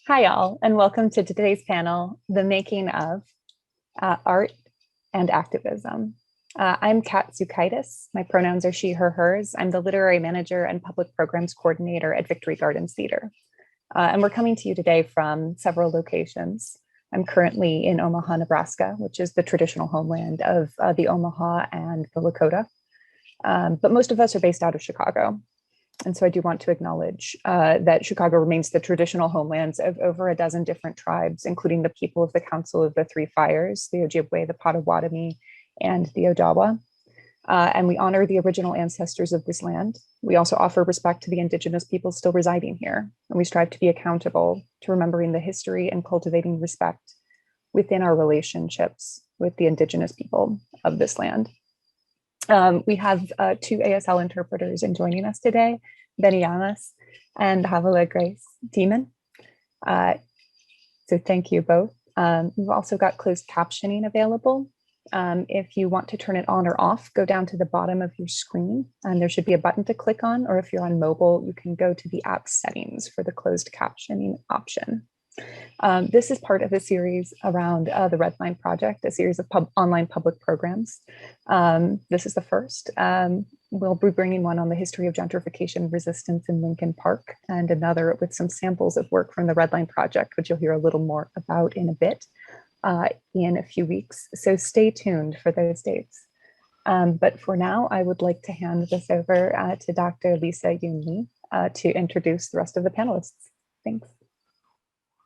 Hi, all, and welcome to today's panel, The Making of Art and Activism. I'm Kat Zukaitis. My pronouns are she, her, hers. I'm the literary manager and public programs coordinator at Victory Gardens Theater. And we're coming to you today from several locations. I'm currently in Omaha, Nebraska, which is the traditional homeland of the Omaha and the Lakota. But most of us are based out of Chicago. And so I do want to acknowledge that Chicago remains the traditional homelands of over a dozen different tribes, including the people of the Council of the Three Fires, the Ojibwe, the Potawatomi, and the Odawa. And we honor the original ancestors of this land. We also offer respect to the Indigenous people still residing here. And we strive to be accountable to remembering the history and cultivating respect within our relationships with the Indigenous people of this land. We have two ASL interpreters in joining us today, Benny Yamas and Havala Grace Demon. So thank you both. We've also got closed captioning available. If you want to turn it on or off, go down to the bottom of your screen and there should be a button to click on, or if you're on mobile, you can go to the app settings for the closed captioning option. This is part of a series around the Red Line Project, a series of online public programs. This is the first. We'll be bringing one on the history of gentrification resistance in Lincoln Park, and another with some samples of work from the Red Line Project, which you'll hear a little more about in a bit, in a few weeks. So stay tuned for those dates. But for now, I would like to hand this over to Dr. Lisa Yoon Lee to introduce the rest of the panelists. Thanks.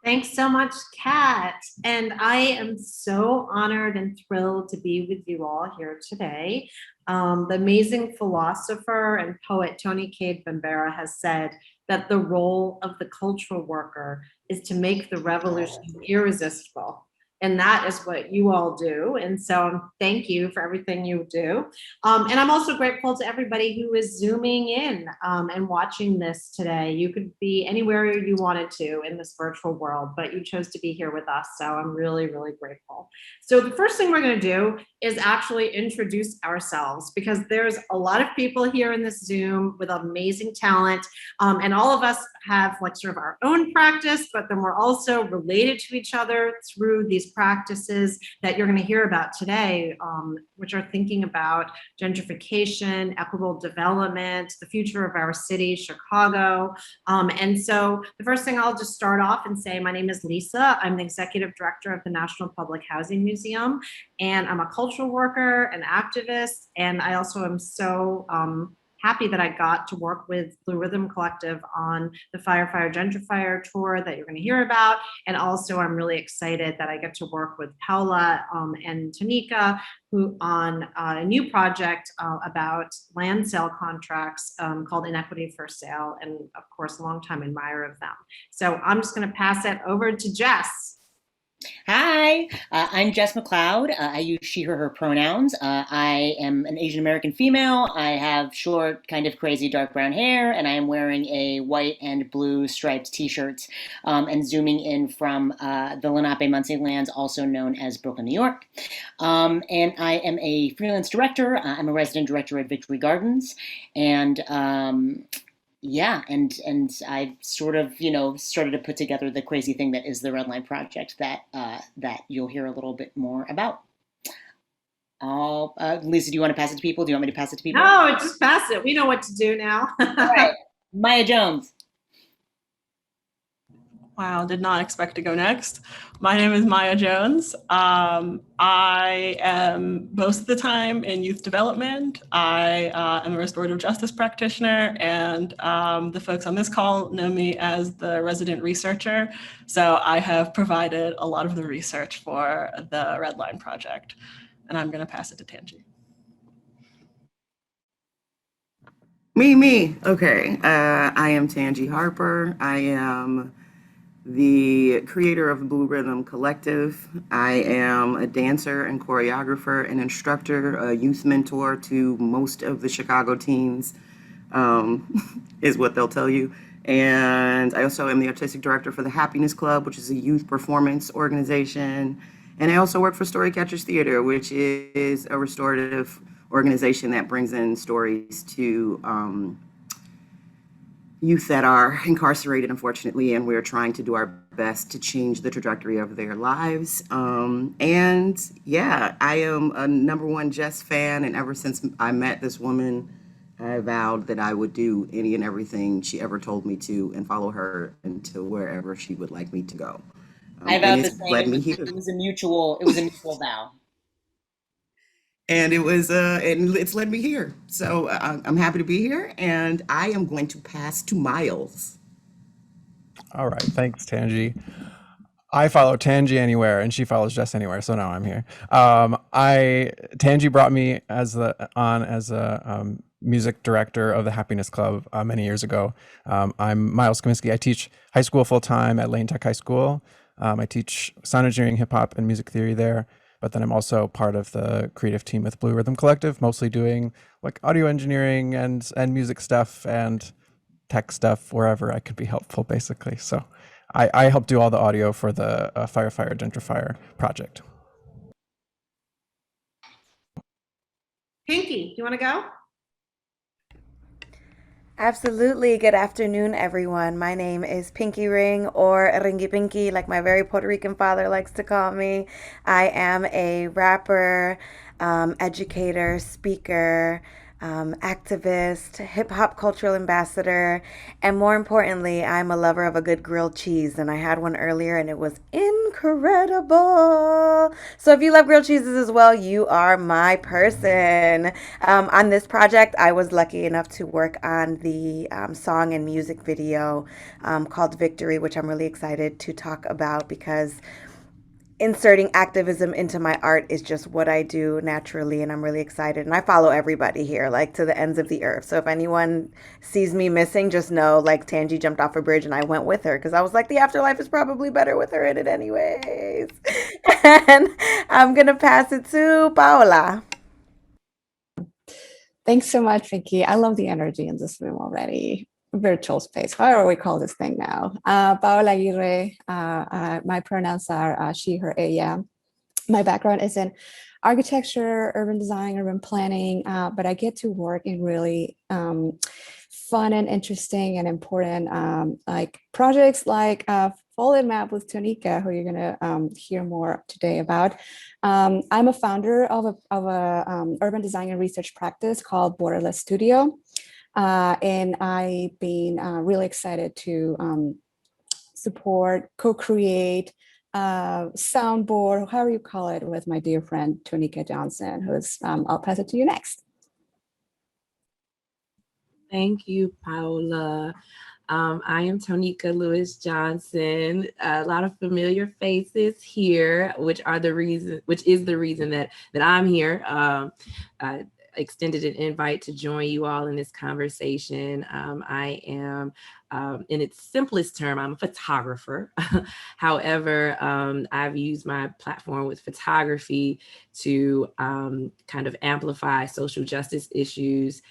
Thanks so much, Kat. And I am so honored and thrilled to be with you all here today. The amazing philosopher and poet Tony Cade Bambara has said that the role of the cultural worker is to make the revolution irresistible. And that is what you all do. And so thank you for everything you do. And I'm also grateful to everybody who is Zooming in and watching this today. You could be anywhere you wanted to in this virtual world, but you chose to be here with us. So I'm really, really grateful. So the first thing we're going to do is actually introduce ourselves, because there's a lot of people here in this Zoom with amazing talent. And all of us have like sort of our own practice, but then we're also related to each other through these practices that you're going to hear about today, which are thinking about gentrification, equitable development, the future of our city, Chicago. And so the first thing I'll just start off and say, my name is Lisa. I'm the executive director of the National Public Housing Museum, and I'm a cultural worker, an activist, and I also am so happy that I got to work with Blue Rhythm Collective on the Fire Gentrifier tour that you're going to hear about. And also I'm really excited that I get to work with Paula and Tanika, who on a new project about land sale contracts called Inequity for Sale, and of course a longtime admirer of them. So I'm just going to pass it over to Jess. Hi, I'm Jess McLeod. I use she, her pronouns. I am an Asian American female. I have short, kind of crazy dark brown hair, and I am wearing a white and blue striped t-shirt and zooming in from the Lenape-Muncie lands, also known as Brooklyn, New York. And I am a freelance director. I'm a resident director at Victory Gardens, and yeah, and I've sort of, started to put together the crazy thing that is the Red Line Project that you'll hear a little bit more about. Lisa, do you want to pass it to people? Do you want me to pass it to people? No, just pass it. We know what to do now. All right, Maya Jones. Wow, did not expect to go next. My name is Maya Jones. I am most of the time in youth development. I am a restorative justice practitioner, and the folks on this call know me as the resident researcher. So I have provided a lot of the research for the Red Line Project, and I'm going to pass it to Tanji. Me. Okay. I am Tanji Harper. I am the creator of the Blue Rhythm Collective. I am a dancer and choreographer and instructor, a youth mentor to most of the Chicago teens, is what they'll tell you. And I also am the artistic director for the Happiness Club, which is a youth performance organization. And I also work for Storycatchers Theater, which is a restorative organization that brings in stories to youth that are incarcerated, unfortunately, and we're trying to do our best to change the trajectory of their lives. And yeah, I am a #1 Jess fan, and ever since I met this woman, I vowed that I would do any and everything she ever told me to and follow her into wherever she would like me to go. I And vowed the it's same. led me here. It was a mutual vow. And and it's led me here. So I'm happy to be here, and I am going to pass to Miles. All right, thanks, Tangi. I follow Tangi anywhere, and she follows Jess anywhere. So now I'm here. I Tangi brought me as a music director of the Happiness Club many years ago. I'm Miles Kaminsky. I teach high school full time at Lane Tech High School. I teach sound engineering, hip hop, and music theory there. But then I'm also part of the creative team with Blue Rhythm Collective, mostly doing like audio engineering and music stuff and tech stuff wherever I could be helpful, basically. So I help do all the audio for the Firefire Gentrifier project. Pinky, do you want to go? Absolutely. Good afternoon, everyone. My name is Pinky Ring, or Ringy Pinky, like my very Puerto Rican father likes to call me. I am a rapper, educator, speaker, activist, hip hop cultural ambassador, and more importantly, I'm a lover of a good grilled cheese. And I had one earlier and it was incredible. So if you love grilled cheeses as well, you are my person. On this project, I was lucky enough to work on the song and music video called Victory, which I'm really excited to talk about because inserting activism into my art is just what I do naturally, and I'm really excited. And I follow everybody here, like to the ends of the earth. So if anyone sees me missing, just know like Tangi jumped off a bridge and I went with her because I was like, the afterlife is probably better with her in it anyways. And I'm gonna pass it to Paola. Thanks so much, Vicky. I love the energy in this room already. Virtual space, however we call this thing now. Paola Aguirre, my pronouns are she, her, ella. My background is in architecture, urban design, urban planning, but I get to work in really fun and interesting and important like projects like Folded Map with Tonika, who you're gonna hear more today about. I'm a founder of a urban design and research practice called Borderless Studio. And I've been really excited to support, co-create, soundboard, however you call it, with my dear friend Tonika Johnson, who's, I'll pass it to you next. Thank you, Paola. I am Tonika Lewis Johnson. A lot of familiar faces here, which is the reason that I'm here. I extended an invite to join you all in this conversation. I am, in its simplest term, I'm a photographer. However, I've used my platform with photography to kind of amplify social justice issues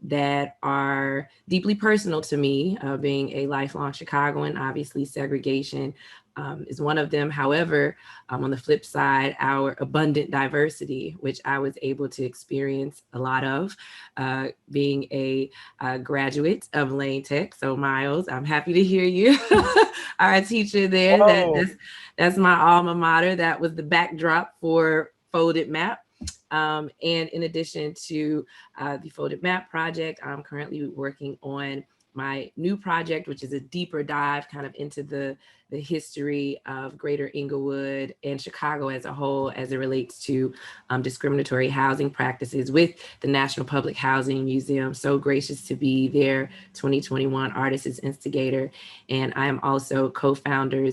that are deeply personal to me, being a lifelong Chicagoan. Obviously, segregation is one of them. However, on the flip side, our abundant diversity, which I was able to experience a lot of, being a graduate of Lane Tech. So Miles, I'm happy to hear you are a teacher there. That's my alma mater. That was the backdrop for Folded Map. And in addition to the Folded Map project, I'm currently working on my new project, which is a deeper dive kind of into the history of Greater Inglewood and Chicago as a whole as it relates to discriminatory housing practices with the National Public Housing Museum. So gracious to be their 2021 Artists Instigator. And I am also co-founder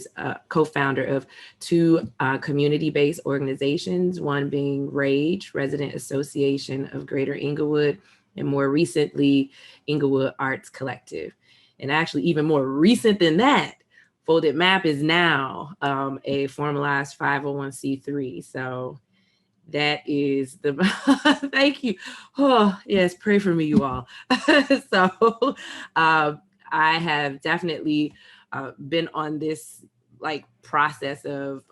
of two community-based organizations, one being RAGE, Resident Association of Greater Inglewood, and more recently, Inglewood Arts Collective. And actually even more recent than that, Folded Map is now a formalized 501c3. So that is the, thank you. Oh, yes, pray for me, you all. So I have definitely been on this like process of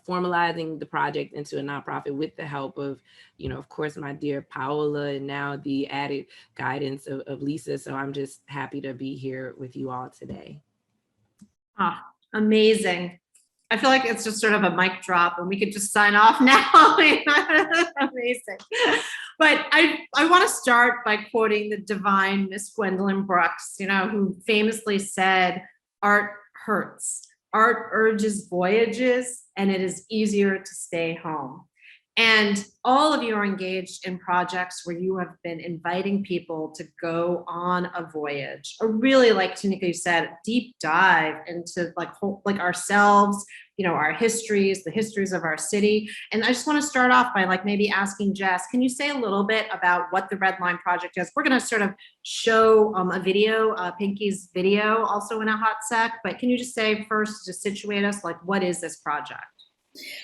formalizing the project into a nonprofit with the help of, of course, my dear Paola, and now the added guidance of Lisa. So I'm just happy to be here with you all today. Ah, amazing. I feel like it's just sort of a mic drop and we could just sign off now. Amazing. But I want to start by quoting the divine Miss Gwendolyn Brooks, who famously said, "Art hurts. Art urges voyages, and it is easier to stay home." And all of you are engaged in projects where you have been inviting people to go on a voyage, or really, like Tanika, you said, deep dive into like ourselves, our histories, the histories of our city. And I just want to start off by maybe asking Jess, can you say a little bit about what the Red Line Project is? We're going to sort of show a video, Pinky's video, also in a hot sec, but can you just say first, to situate us, what is this project?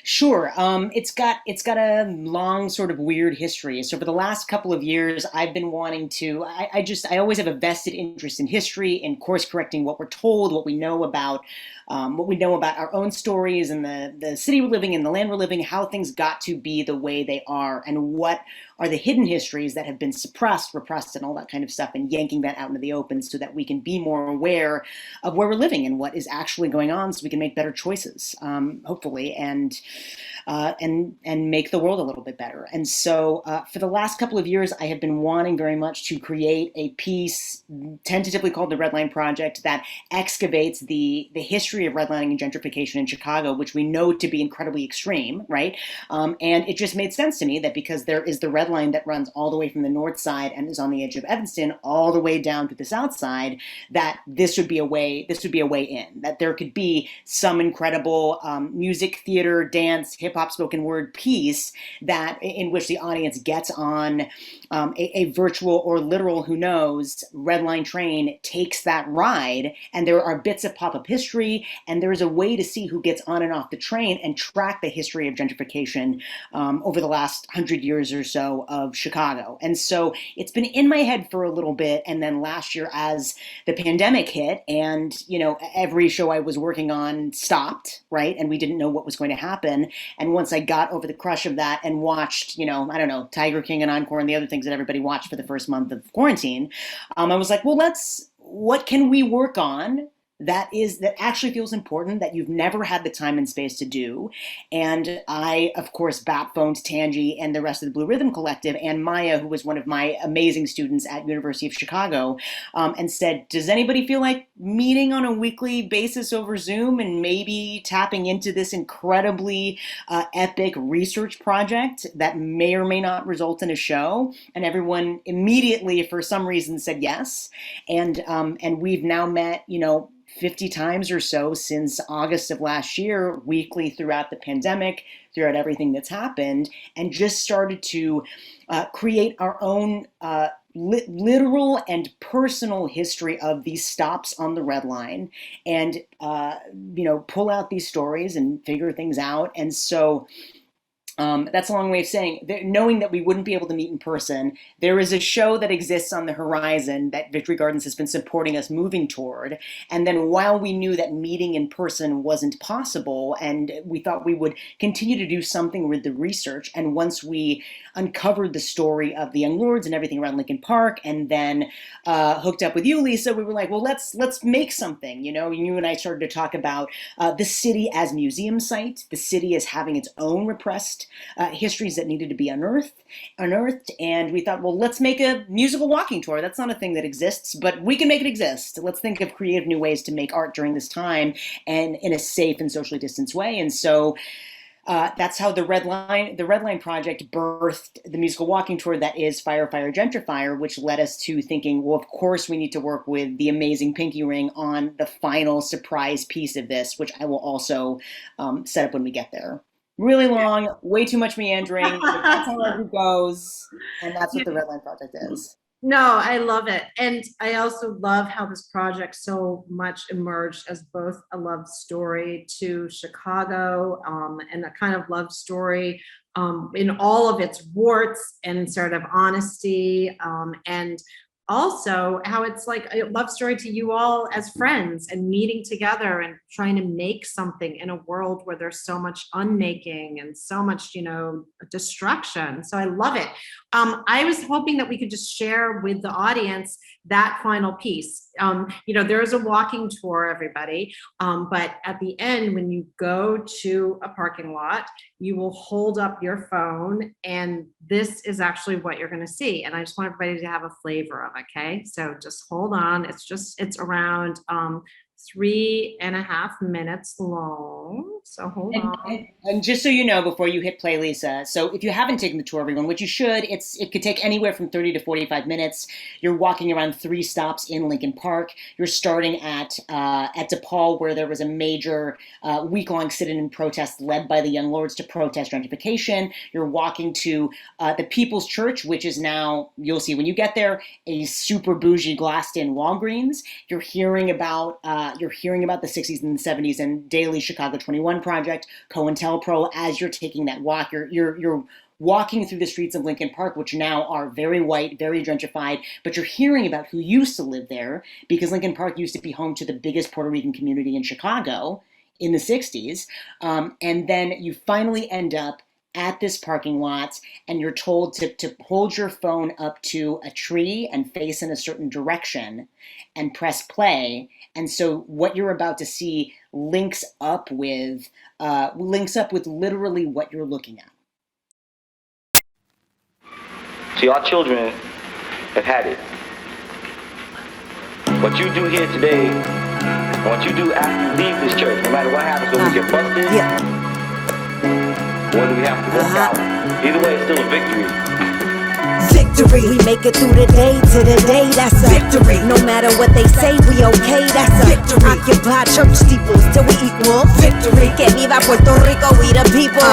Sure. It's got a long sort of weird history. So for the last couple of years, I've been wanting to. I always have a vested interest in history, in course correcting what we're told, what we know about our own stories and the city we're living in, the land we're living, how things got to be the way they are, and what are the hidden histories that have been suppressed, repressed, and all that kind of stuff, and yanking that out into the open so that we can be more aware of where we're living and what is actually going on, so we can make better choices, hopefully, and make the world a little bit better. And so for the last couple of years, I have been wanting very much to create a piece tentatively called the Red Line Project that excavates the history of redlining and gentrification in Chicago, which we know to be incredibly extreme, right? And it just made sense to me that because there is the Red Line that runs all the way from the north side and is on the edge of Evanston all the way down to the south side, that this would be a way in, that there could be some incredible music, theater, dance, hip hop, spoken word piece that in which the audience gets on a virtual or literal, who knows, Red Line train, takes that ride, and there are bits of pop-up history, and there is a way to see who gets on and off the train and track the history of gentrification over the last 100 years or so of Chicago. And so it's been in my head for a little bit, and then last year as the pandemic hit and every show I was working on stopped, right, and we didn't know what was going to happen. And once I got over the crush of that and watched, I don't know, Tiger King and Encore and the other things that everybody watched for the first month of quarantine, I was like, well, what can we work on that actually feels important, that you've never had the time and space to do? And I, of course, phoned Tangi and the rest of the Blue Rhythm Collective and Maya, who was one of my amazing students at University of Chicago, and said, does anybody feel like meeting on a weekly basis over Zoom and maybe tapping into this incredibly epic research project that may or may not result in a show? And everyone immediately, for some reason, said yes. And we've now met, 50 times or so since August of last year, weekly throughout the pandemic, throughout everything that's happened, and just started to create our own literal and personal history of these stops on the Red Line, and pull out these stories and figure things out. And so that's a long way of saying, knowing that we wouldn't be able to meet in person, there is a show that exists on the horizon that Victory Gardens has been supporting us moving toward. And then while we knew that meeting in person wasn't possible, and we thought we would continue to do something with the research, and once we uncovered the story of the Young Lords and everything around Lincoln Park, and then hooked up with you, Lisa, we were like, well, let's make something. You and I started to talk about the city as museum site, the city as having its own repressed histories that needed to be unearthed, and we thought, well, let's make a musical walking tour. That's not a thing that exists, but we can make it exist. Let's think of creative new ways to make art during this time and in a safe and socially distanced way. And so that's how the Red Line Project birthed the musical walking tour that is Fire, Fire, Gentrifier, which led us to thinking, well, of course we need to work with the amazing Pinky Ring on the final surprise piece of this, which I will also set up when we get there. Really long, way too much meandering, but that's how it goes, and that's what the Red Line Project is. No, I love it. And I also love how this project so much emerged as both a love story to Chicago and a kind of love story in all of its warts and sort of honesty. And also how it's like a love story to you all as friends and meeting together and trying to make something in a world where there's so much unmaking and so much, destruction. So I love it. I was hoping that we could just share with the audience that final piece. There's a walking tour, everybody. But at the end, when you go to a parking lot, you will hold up your phone, and this is actually what you're going to see. And I just want everybody to have a flavor of it. Okay, so just hold on. It's around 3.5 minutes long. So hold on. And just so you know, before you hit play, Lisa, so if you haven't taken the tour, everyone, which you should, it could take anywhere from 30 to 45 minutes. You're walking around 3 stops in Lincoln Park. You're starting at DePaul, where there was a major week-long sit-in and protest led by the Young Lords to protest gentrification. You're walking to the People's Church, which is now, you'll see when you get there, a super bougie glassed-in Walgreens. You're hearing about the 60s and the 70s and Daily Chicago 21 Project, COINTELPRO. As you're taking that walk, you're walking through the streets of Lincoln Park, which now are very white, very gentrified, but you're hearing about who used to live there, because Lincoln Park used to be home to the biggest Puerto Rican community in Chicago in the 60s. And then you finally end up at this parking lot, and you're told to hold your phone up to a tree and face in a certain direction and press play. And so what you're about to see links up with literally what you're looking at. See, our children have had it. What you do here today, and what you do after you leave this church, no matter what happens, whether we get busted, whether we have to walk out, either way, it's still a victory. Victory, we make it through the day to the day, that's a victory. No matter what they say, we okay, that's a victory. Occupy church steeples till we equal victory. Que viva Puerto Rico, we the people.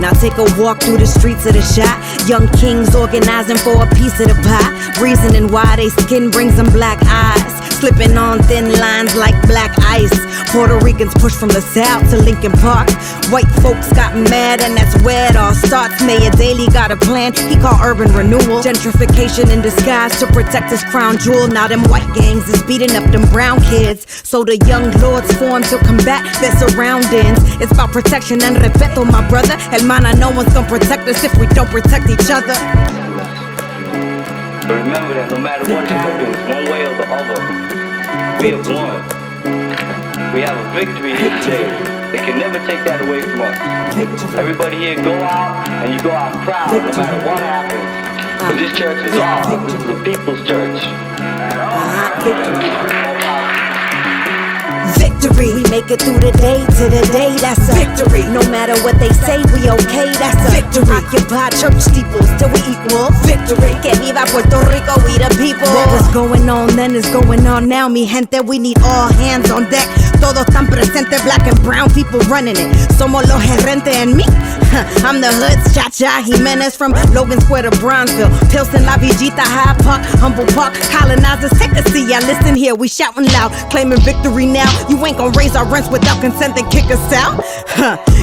Now take a walk through the streets of the shot. Young kings organizing for a piece of the pie. Reasoning why they skin brings them black eyes. Slipping on thin lines like black ice. Puerto Ricans push from the south to Lincoln Park. White folks got mad, and that's where it all starts. Mayor Daley got a plan, he called urban renewal. Gentrification in disguise to protect his crown jewel. Now them white gangs is beating up them brown kids. So the young lords form to combat their surroundings. It's about protection and respeto, my brother. Hermana, no one's gonna protect us if we don't protect each other. But remember that no matter what happens, one way or the other, we have won. We have a victory here today. They can never take that away from us. Everybody here, go out, and you go out proud no matter what happens. Because this church is ours. This is the people's church. Victory, we make it through the day to the day, that's a victory. No matter what they say, we okay, that's a victory. Occupy church steeples till we equal victory. Que viva Puerto Rico, we the people. What was going on then is going on now, mi gente. We need all hands on deck. Todos tan presentes, black and brown people running it. Somos los gerentes and me. I'm the hood's Cha-Cha Jimenez from Logan Square to Bronzeville. Pilsen, La Villita, Hyde Park, Humble Park. Colonizers, take a seat, y'all listen here. We shouting loud, claiming victory now. You ain't gonna raise our rents without consent and kick us out.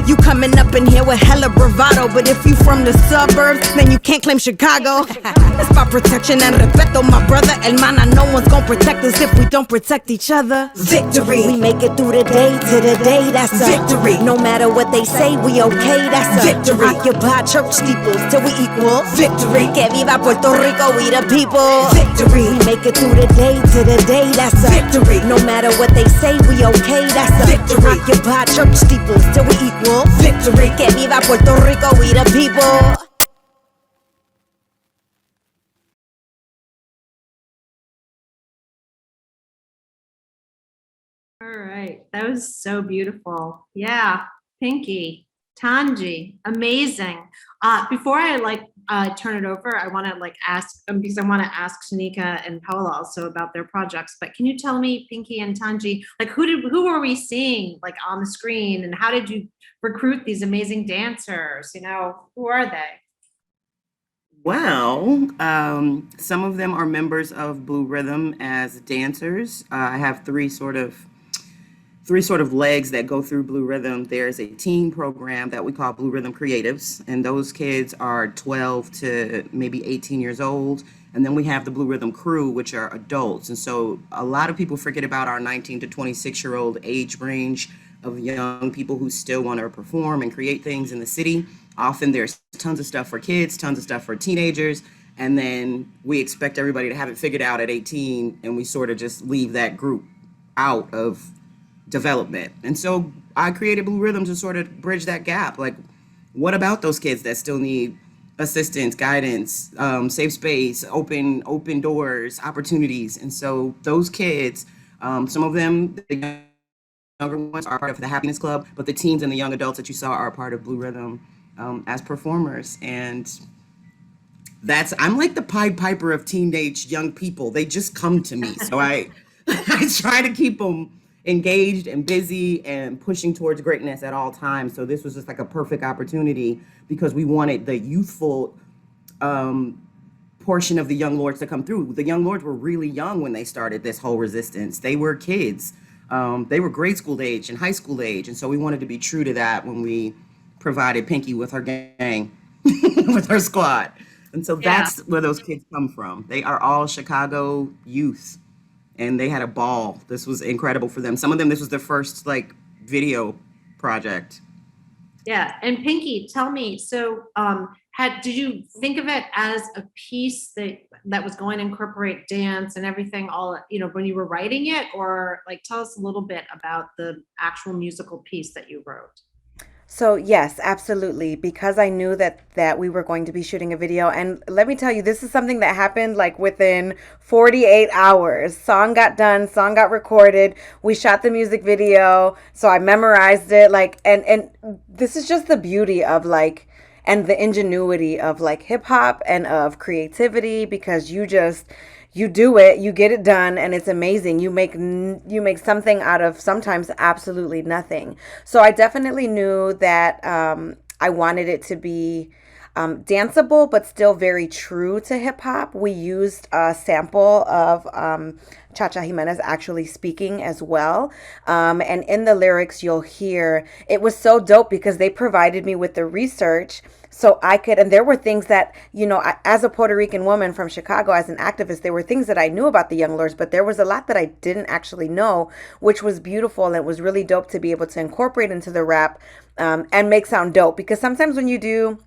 You coming up in here with hella bravado, but if you from the suburbs, then you can't claim Chicago. It's about protection and respeto, my brother. Hermana, no one's gonna protect us if we don't protect each other. Victory, we make it through the day to the day, that's a victory. No matter what they say, we okay, that's a victory. Occupy church steeples till we equal victory. Que viva Puerto Rico, we the people. Victory, we make it through the day to the day, that's a victory. No matter what they say, we okay, that's a victory. Occupy church steeples till we equal victory. Que viva Puerto Rico, we the people. All right, that was so beautiful. Yeah, Pinky, Tanji, amazing. Before I turn it over, I want to ask because I want to ask Shanika and Paola also about their projects. But can you tell me, Pinky and Tanji, who are we seeing on the screen, and how did you recruit these amazing dancers? Who are they? Well, some of them are members of Blue Rhythm as dancers. I have 3 sort of three sort of legs that go through Blue Rhythm. There's a teen program that we call Blue Rhythm Creatives, and those kids are 12 to maybe 18 years old. And then we have the Blue Rhythm Crew, which are adults. And so a lot of people forget about our 19 to 26-year-old age range of young people who still want to perform and create things in the city. Often there's tons of stuff for kids, tons of stuff for teenagers. And then we expect everybody to have it figured out at 18, and we sort of just leave that group out of development. And so I created Blue Rhythm to sort of bridge that gap. Like, what about those kids that still need assistance, guidance, safe space, open doors, opportunities? And so those kids, some of them, the younger ones, are part of the Happiness Club, but the teens and the young adults that you saw are part of Blue Rhythm as performers. And I'm like the Pied Piper of teenage young people. They just come to me. So I try to keep them engaged and busy and pushing towards greatness at all times. So this was just like a perfect opportunity because we wanted the youthful portion of the Young Lords to come through. The Young Lords were really young when they started this whole resistance. They were kids. They were grade school age and high school age. And so we wanted to be true to that when we provided Pinky with her gang, with her squad. And so that's where those kids come from. They are all Chicago youth, and they had a ball. This was incredible for them. Some of them, this was their first like video project. Yeah, and Pinky, tell me, so did you think of it as a piece that was going to incorporate dance and everything all, when you were writing it, or like tell us a little bit about the actual musical piece that you wrote? So yes, absolutely, because I knew that we were going to be shooting a video. And let me tell you, this is something that happened like within 48 hours. Song got done, song got recorded, we shot the music video, so I memorized it, like, and this is just the beauty of like, and the ingenuity of like hip hop and of creativity, because you do it, you get it done, and it's amazing. You make something out of sometimes absolutely nothing. So I definitely knew that I wanted it to be danceable, but still very true to hip hop. We used a sample of Cha-Cha Jimenez actually speaking as well. And in the lyrics, you'll hear, it was so dope because they provided me with the research so I could, and there were things that, as a Puerto Rican woman from Chicago, as an activist, there were things that I knew about the Young Lords, but there was a lot that I didn't actually know, which was beautiful. And it was really dope to be able to incorporate into the rap and make sound dope. Because sometimes when you do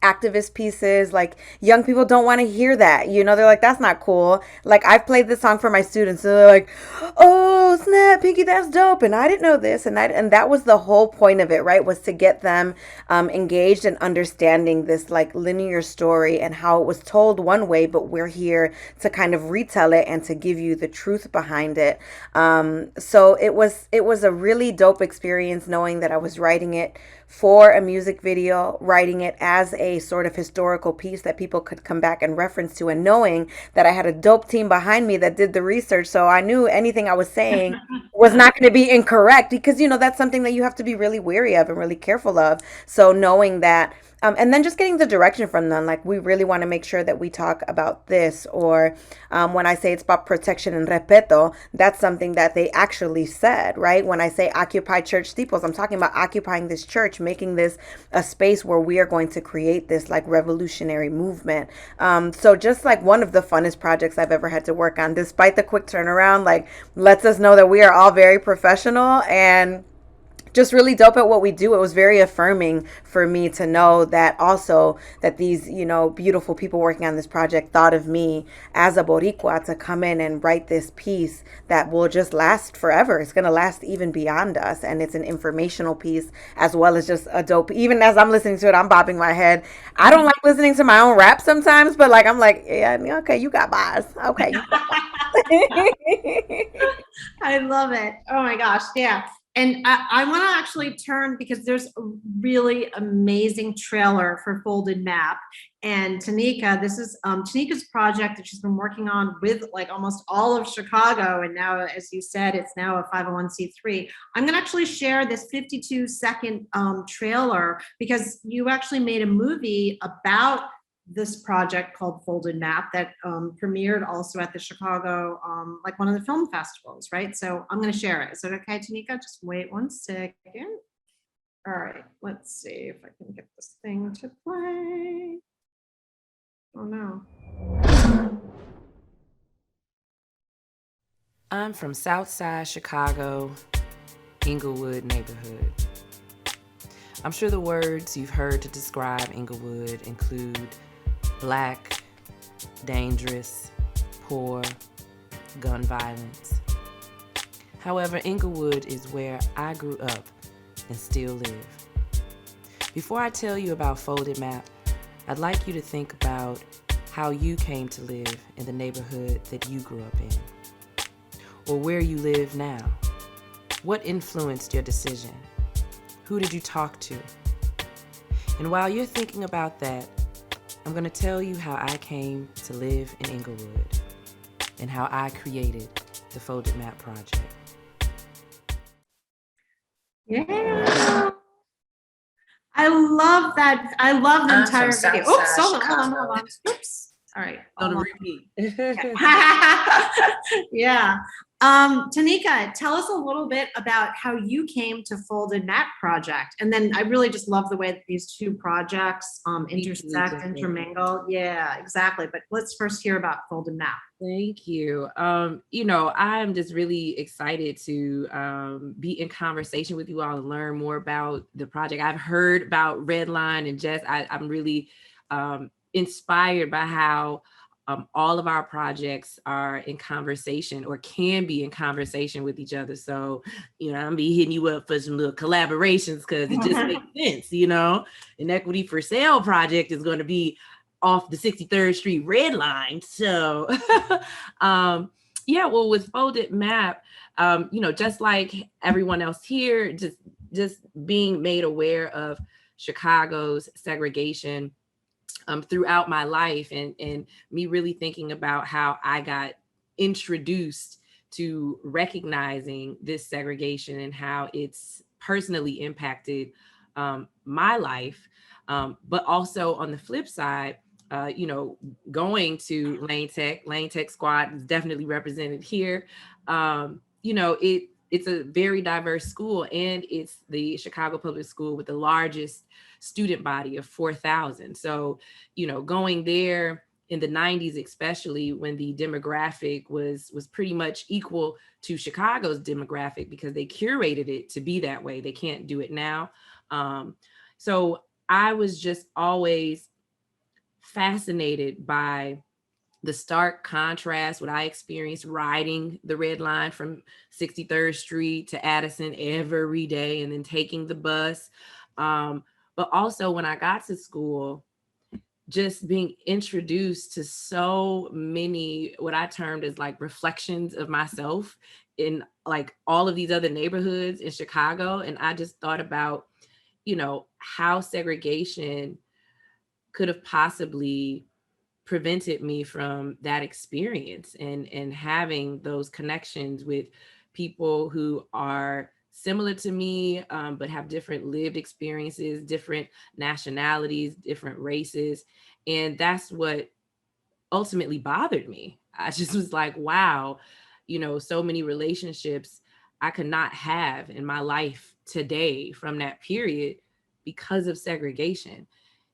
activist pieces, like, young people don't want to hear that, they're like, that's not cool. Like, I've played this song for my students, so they're like, oh snap, Pinky, that's dope, and I didn't know this, and that was the whole point of it, right? Was to get them engaged and understanding this like linear story and how it was told one way, but we're here to kind of retell it and to give you the truth behind it. So it was a really dope experience knowing that I was writing it for a music video, writing it as a sort of historical piece that people could come back and reference to, and knowing that I had a dope team behind me that did the research. So I knew anything I was saying was not going to be incorrect, because, that's something that you have to be really wary of and really careful of. So knowing that, and then just getting the direction from them, like, we really want to make sure that we talk about this, or when I say it's about protection and respeto, that's something that they actually said, right? When I say occupy church steeples, I'm talking about occupying this church, making this a space where we are going to create this like revolutionary movement. So just like one of the funnest projects I've ever had to work on, despite the quick turnaround, like, lets us know that we are all very professional and just really dope at what we do. It was very affirming for me to know that also that these, beautiful people working on this project thought of me as a Boricua to come in and write this piece that will just last forever. It's going to last even beyond us. And it's an informational piece as well as just a dope. Even as I'm listening to it, I'm bobbing my head. I don't like listening to my own rap sometimes, but like, I'm like, yeah, okay, you got bars. Okay. You got bars. I love it. Oh my gosh. Yeah. And I want to actually turn, because there's a really amazing trailer for Folded Map. And Tanika, this is Tanika's project that she's been working on with like almost all of Chicago. And now, as you said, it's now a 501c3. I'm going to actually share this 52-second trailer, because you actually made a movie about this project called Folded Map that premiered also at the Chicago, like one of the film festivals, right? So I'm going to share it. Is that okay, Tanika? Just wait one second. All right, let's see if I can get this thing to play. Oh no. I'm from Southside Chicago, Inglewood neighborhood. I'm sure the words you've heard to describe Inglewood include black, dangerous, poor, gun violence. However, Inglewood is where I grew up and still live. Before I tell you about Folded Map, I'd like you to think about how you came to live in the neighborhood that you grew up in, or where you live now. What influenced your decision? Who did you talk to? And while you're thinking about that, I'm going to tell you how I came to live in Inglewood and how I created the Folded Map Project. Yeah. I love that. I love the entire video. Oops, hold on. Oops. All right. On a repeat. Yeah. Tanika, tell us a little bit about how you came to Folded Map Project. And then I really just love the way that these two projects intersect, intermingle. Yeah, exactly. But let's first hear about Folded Map. Thank you. You know, I'm just really excited to be in conversation with you all and learn more about the project. I've heard about Redline and Jess. I'm really inspired by how all of our projects are in conversation or can be in conversation with each other. So, you know, I'm be hitting you up for some little collaborations because it just makes sense, you know. An Equity for Sale project is going to be off the 63rd Street Red Line. So, yeah, well, with Folded Map, you know, just like everyone else here, just being made aware of Chicago's segregation throughout my life, and me really thinking about how I got introduced to recognizing this segregation and how it's personally impacted my life. But also on the flip side, you know, going to Lane Tech Squad is definitely represented here. You know, it's a very diverse school, and it's the Chicago Public School with the largest student body of 4,000. So, you know, going there in the 90s, especially when the demographic was pretty much equal to Chicago's demographic because they curated it to be that way. They can't do it now. So I was just always fascinated by the stark contrast, what I experienced riding the Red Line from 63rd Street to Addison every day and then taking the bus. But also when I got to school, just being introduced to so many, what I termed as like reflections of myself in like all of these other neighborhoods in Chicago. And I just thought about, you know, how segregation could have possibly prevented me from that experience and having those connections with people who are similar to me, but have different lived experiences, different nationalities, different races. And that's what ultimately bothered me. I just was like, wow, you know, so many relationships I could not have in my life today from that period because of segregation.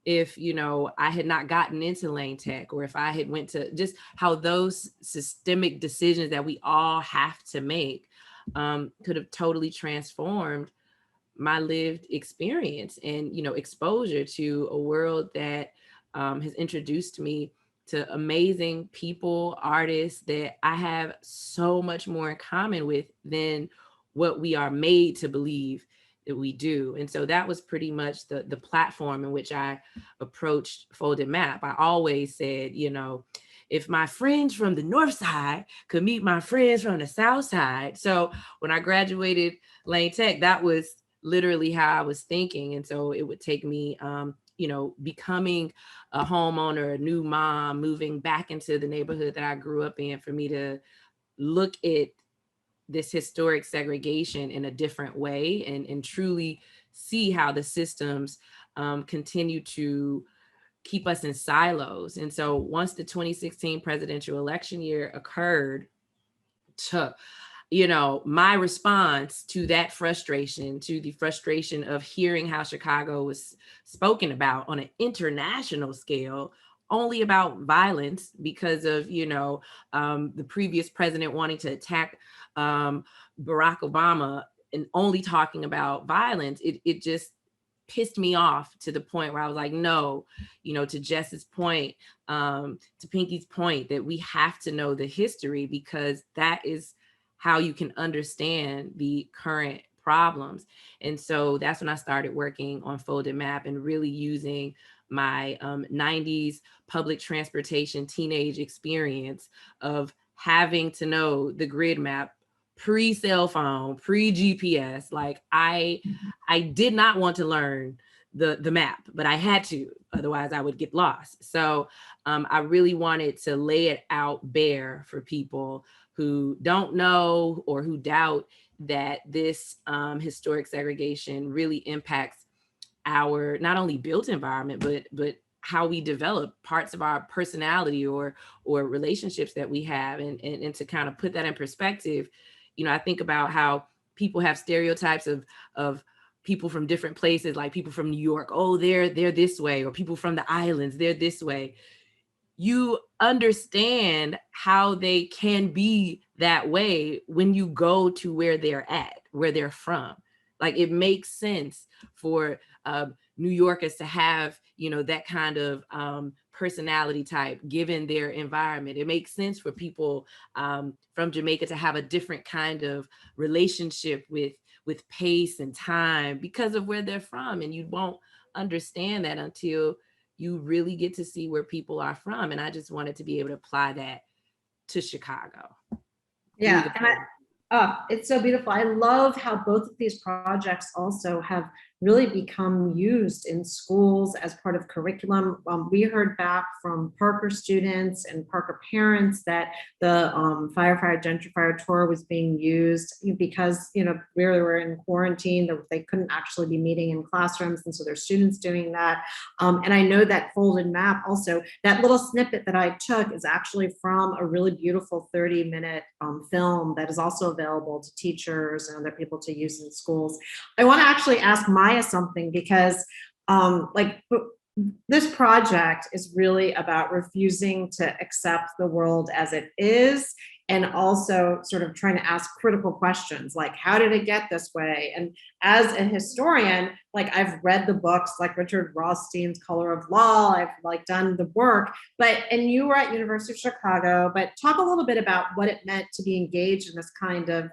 If, you know, I had not gotten into Lane Tech, or if I had went to just how those systemic decisions that we all have to make could have totally transformed my lived experience and, you know, exposure to a world that has introduced me to amazing people, artists that I have so much more in common with than what we are made to believe that we do. And so that was pretty much the platform in which I approached Folded Map. I always said, you know, if my friends from the North Side could meet my friends from the South Side. So when I graduated Lane Tech, that was literally how I was thinking. And so it would take me, you know, becoming a homeowner, a new mom, moving back into the neighborhood that I grew up in, for me to look at this historic segregation in a different way and truly see how the systems continue to keep us in silos. And so once the 2016 presidential election year occurred, my response to that frustration, to the frustration of hearing how Chicago was spoken about on an international scale, only about violence because of, the previous president wanting to attack Barack Obama and only talking about violence, it just pissed me off to the point where I was like, no, to Jess's point, to Pinky's point, that we have to know the history, because that is how you can understand the current problems. And so that's when I started working on Folded Map and really using my 90s public transportation teenage experience of having to know the grid map pre-cell phone, pre-GPS. Like I did not want to learn the map, but I had to, otherwise I would get lost. So I really wanted to lay it out bare for people who don't know or who doubt that this historic segregation really impacts our not only built environment, but how we develop parts of our personality or relationships that we have. And to kind of put that in perspective, I think about how people have stereotypes of people from different places, like people from New York, oh, they're this way, or people from the islands, they're this way. You understand how they can be that way when you go to where they're at, where they're from. Like, it makes sense for New Yorkers to have, that kind of personality type given their environment. It makes sense for people from Jamaica to have a different kind of relationship with pace and time because of where they're from. And you won't understand that until you really get to see where people are from. And I just wanted to be able to apply that to Chicago. Yeah, and it's so beautiful. I love how both of these projects also have really become used in schools as part of curriculum. We heard back from Parker students and Parker parents that the firefighter gentrifier tour was being used because, we were in quarantine, they couldn't actually be meeting in classrooms. And so their students doing that. And I know that Folded Map also, that little snippet that I took is actually from a really beautiful 30-minute film that is also available to teachers and other people to use in schools. I want to actually ask Maya something, because this project is really about refusing to accept the world as it is, and also sort of trying to ask critical questions like, how did it get this way? And as a historian, I've read the books like Richard Rothstein's Color of Law, I've done the work, and you were at University of Chicago, but talk a little bit about what it meant to be engaged in this kind of,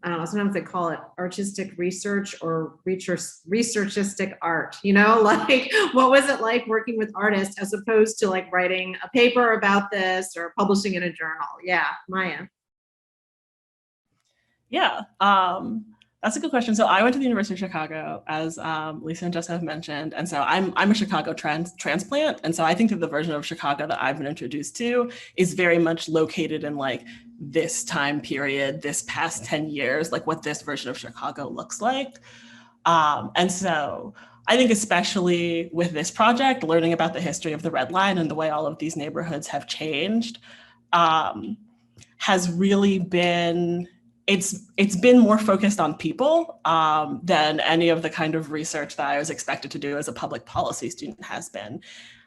I don't know, sometimes they call it artistic research or researchistic art, what was it like working with artists as opposed to writing a paper about this or publishing in a journal? Yeah, Maya. Yeah, that's a good question. So I went to the University of Chicago, as Lisa and Jess have mentioned, and so I'm a Chicago transplant, and so I think that the version of Chicago that I've been introduced to is very much located in this time period, this past 10 years, what this version of Chicago looks like. And so I think especially with this project, learning about the history of the Red Line and the way all of these neighborhoods have changed has really been, it's been more focused on people than any of the kind of research that I was expected to do as a public policy student has been.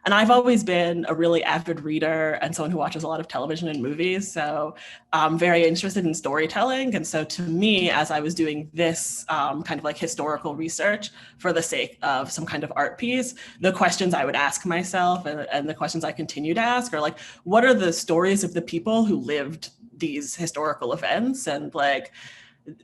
And I've always been a really avid reader and someone who watches a lot of television and movies. So I'm very interested in storytelling. And so to me, as I was doing this kind of historical research for the sake of some kind of art piece, the questions I would ask myself and the questions I continue to ask are what are the stories of the people who lived these historical events? And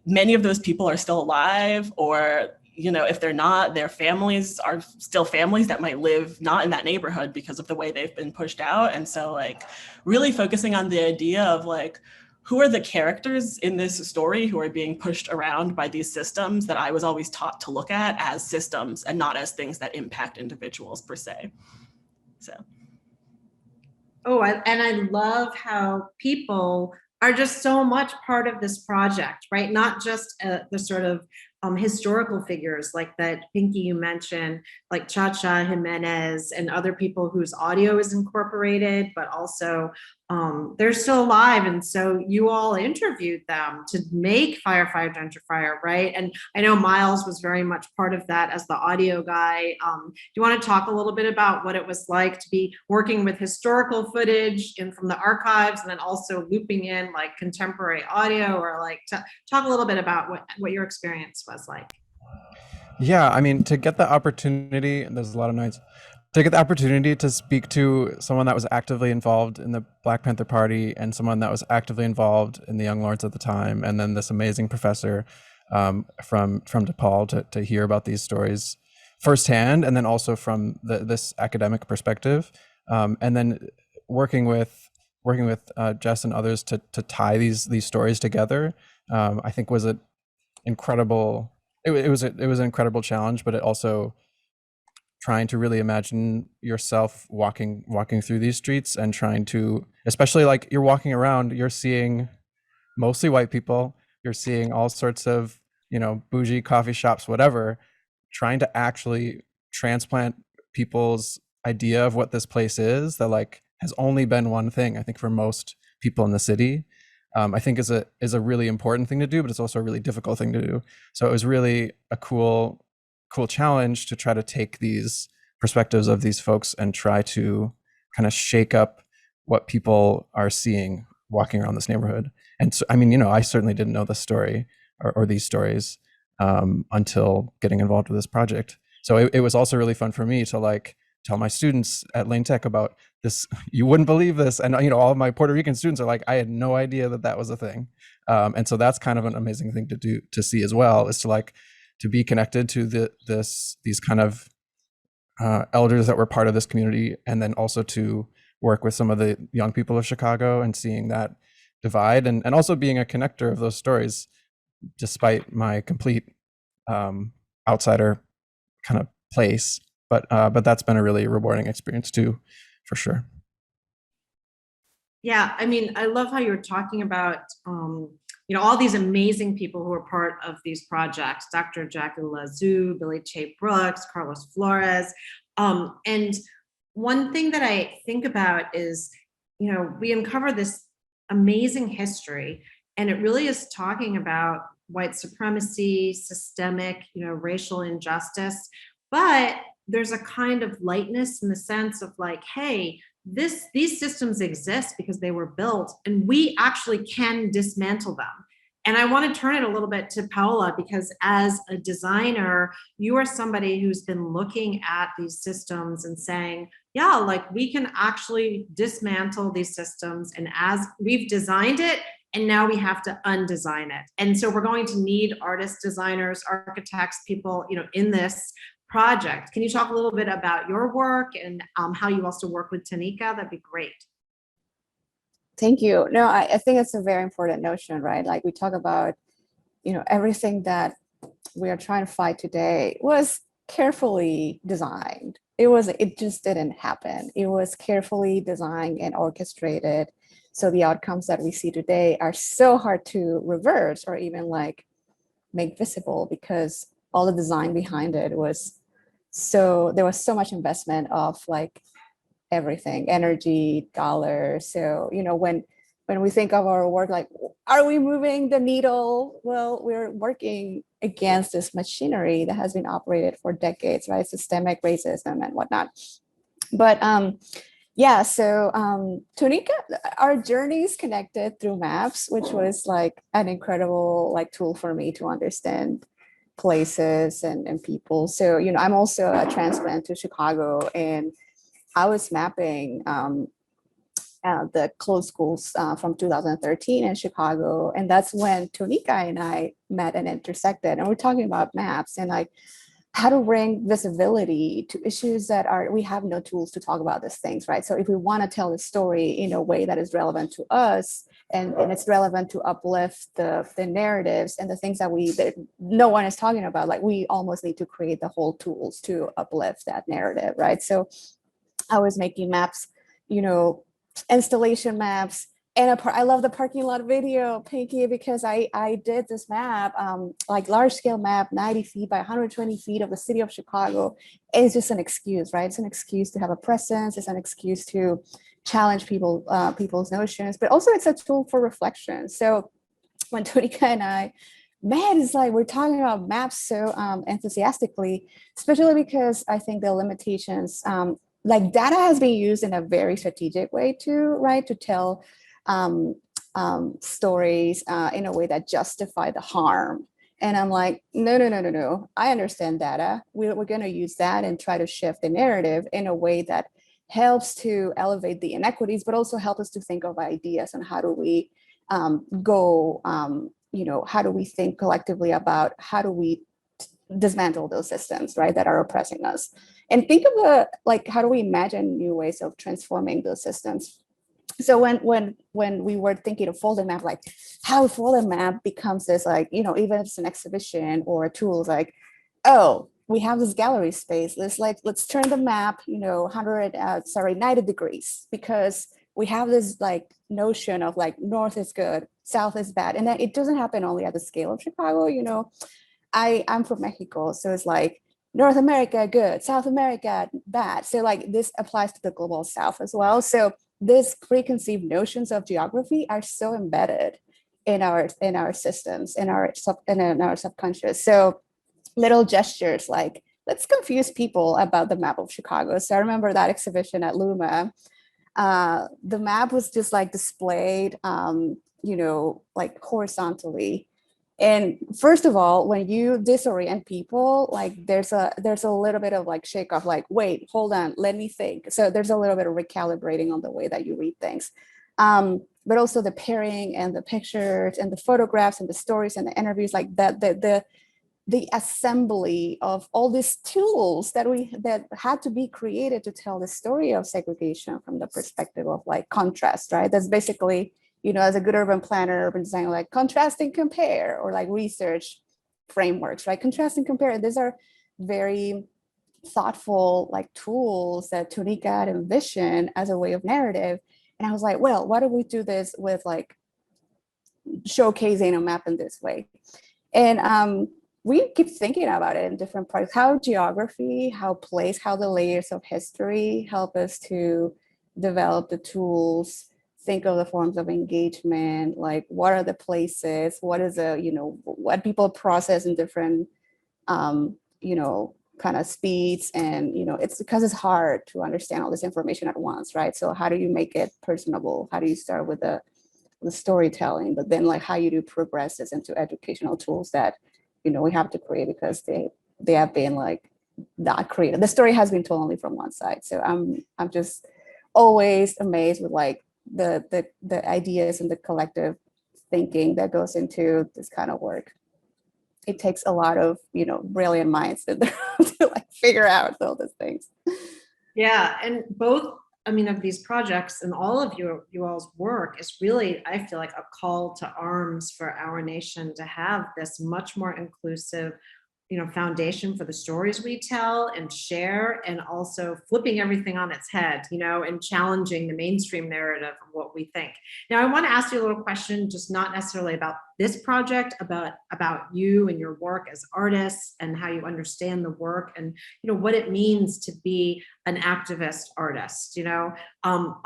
many of those people are still alive, or if they're not, their families are still families that might live not in that neighborhood because of the way they've been pushed out. And so really focusing on the idea of who are the characters in this story who are being pushed around by these systems that I was always taught to look at as systems and not as things that impact individuals per se. So. Oh, and I love how people are just so much part of this project, right? Not just the sort of historical figures like that Pinky you mentioned, like Cha-Cha Jimenez and other people whose audio is incorporated, but also they're still alive. And so you all interviewed them to make Firefly Gentrifier, right? And I know Miles was very much part of that as the audio guy. Do you want to talk a little bit about what it was like to be working with historical footage and from the archives, and then also looping in like contemporary audio, or like talk a little bit about what your experience was like? Yeah, I mean, to get the opportunity, there's a lot of noise, to get the opportunity to speak to someone that was actively involved in the Black Panther Party and someone that was actively involved in the Young Lords at the time, and then this amazing professor from DePaul to hear about these stories firsthand, and then also from this academic perspective, and then working with Jess and others to tie these stories together, I think was an incredible. It was an incredible challenge, but it also trying to really imagine yourself walking through these streets and trying to, especially like you're walking around, you're seeing mostly white people, you're seeing all sorts of, bougie coffee shops, whatever, trying to actually transplant people's idea of what this place is that like has only been one thing, I think, for most people in the city. I think is a really important thing to do, but it's also a really difficult thing to do. So it was really a cool challenge to try to take these perspectives of these folks and try to kind of shake up what people are seeing walking around this neighborhood. And so, I mean, I certainly didn't know this story or these stories until getting involved with this project. So it was also really fun for me to like tell my students at Lane Tech about this. You wouldn't believe this. And, all of my Puerto Rican students are like, I had no idea that was a thing. And so that's kind of an amazing thing to see as well, is to be connected to these kind of elders that were part of this community, and then also to work with some of the young people of Chicago and seeing that divide, and also being a connector of those stories, despite my complete outsider kind of place. But that's been a really rewarding experience too, for sure. Yeah, I mean, I love how you're talking about, all these amazing people who are part of these projects, Dr. Jackie Lazou, Billy Che Brooks, Carlos Flores. And one thing that I think about is, we uncover this amazing history, and it really is talking about white supremacy, systemic, racial injustice. But there's a kind of lightness in the sense of like, hey, these systems exist because they were built, and we actually can dismantle them. And I want to turn it a little bit to Paola, because as a designer, you are somebody who's been looking at these systems and saying, yeah, like we can actually dismantle these systems, and as we've designed it, and now we have to undesign it. And so we're going to need artists, designers, architects, people, in this project. Can you talk a little bit about your work and how you also work with Tanika? That'd be great. Thank you. No, I think it's a very important notion, right? Like we talk about, everything that we are trying to fight today was carefully designed. It just didn't happen. It was carefully designed and orchestrated. So the outcomes that we see today are so hard to reverse or even like make visible, because all the design behind it was there was so much investment of like everything, energy, dollars. So, when we think of our work, like, are we moving the needle? Well, we're working against this machinery that has been operated for decades, right? Systemic racism and whatnot. But yeah, so Tunica, our journeys connected through maps, which was like an incredible like tool for me to understand places and people. So, I'm also a transplant to Chicago, and I was mapping the closed schools from 2013 in Chicago. And that's when Tunica and I met and intersected. And we're talking about maps and like how to bring visibility to issues that we have no tools to talk about these things, right? So if we want to tell a story in a way that is relevant to us, and it's relevant to uplift the narratives and the things that no one is talking about, like we almost need to create the whole tools to uplift that narrative, right? So I was making maps, installation maps, I love the parking lot video, Pinky, because I did this map, like large scale map, 90 feet by 120 feet of the city of Chicago. It's just an excuse, right? It's an excuse to have a presence. It's an excuse to challenge people's notions, but also it's a tool for reflection. So when Tonika and I met, it's like we're talking about maps so enthusiastically, especially because I think the limitations, like data has been used in a very strategic way too, right? To tell stories in a way that justify the harm. And I'm like, no. I understand data. We're going to use that and try to shift the narrative in a way that helps to elevate the inequities, but also help us to think of ideas and how do we how do we think collectively about how do we dismantle those systems, right, that are oppressing us, and think of how do we imagine new ways of transforming those systems. So when we were thinking of folded map, like how a folded map becomes this, like, even if it's an exhibition or a tool, like, oh, we have this gallery space. Let's turn the map, 90 degrees, because we have this like notion of like north is good, south is bad. And then it doesn't happen only at the scale of Chicago. I'm from Mexico. So it's like North America, good, South America, bad. So like this applies to the global South as well. So these preconceived notions of geography are so embedded in our systems, in our subconscious. So little gestures like, let's confuse people about the map of Chicago. So I remember that exhibition at Luma. The map was just like displayed, like horizontally. And first of all, when you disorient people, like there's a little bit of like shake off, like, wait, hold on, let me think. So there's a little bit of recalibrating on the way that you read things. But also the pairing and the pictures and the photographs and the stories and the interviews, like that, the assembly of all these tools that had to be created to tell the story of segregation from the perspective of like contrast, right? That's basically, as a good urban planner, urban designer, like contrast and compare, or like research frameworks, right? Contrast and compare. These are very thoughtful like tools that Tonika had envisioned as a way of narrative. And I was like, well, why don't we do this with like showcasing a map in this way? And we keep thinking about it in different parts, how geography, how place, how the layers of history help us to develop the tools, think of the forms of engagement, like what are the places, what is what people process in different, kind of speeds. And, it's because it's hard to understand all this information at once, right? So how do you make it personable? How do you start with the storytelling, but then like how you do progress this into educational tools that we have to create, because they have been like not created. The story has been told only from one side. So I'm just always amazed with like the ideas and the collective thinking that goes into this kind of work. It takes a lot of brilliant minds to like figure out all these things. Yeah, and both, of these projects and all of you all's work is really, I feel like, a call to arms for our nation to have this much more inclusive, foundation for the stories we tell and share, and also flipping everything on its head, and challenging the mainstream narrative of what we think. Now, I want to ask you a little question, just not necessarily about this project, about you and your work as artists and how you understand the work and, what it means to be an activist artist,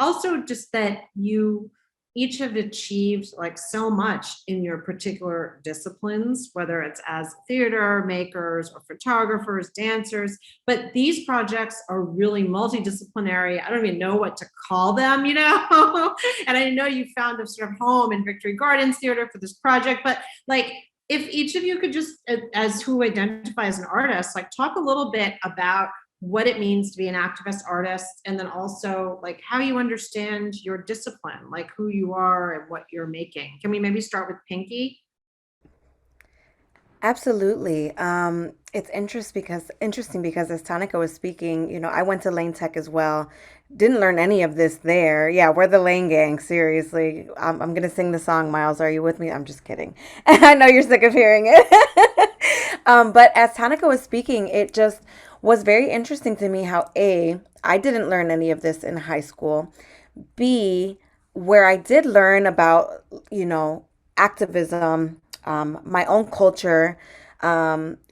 also just that you each have achieved like so much in your particular disciplines, whether it's as theater makers or photographers, dancers, but these projects are really multidisciplinary. I don't even know what to call them, and I know you found a sort of home in Victory Gardens Theater for this project, but like, if each of you could just, as who identify as an artist, like talk a little bit about what it means to be an activist artist, and then also like how you understand your discipline, like who you are and what you're making. Can we maybe start with Pinky? Absolutely. It's interesting because as Tanika was speaking, I went to Lane Tech as well. Didn't learn any of this there. Yeah, we're the Lane Gang. Seriously, I'm gonna sing the song. Miles, are you with me? I'm just kidding. I know you're sick of hearing it. But as Tanika was speaking, it just was very interesting to me how I didn't learn any of this in high school. B, where I did learn about, activism, my own culture,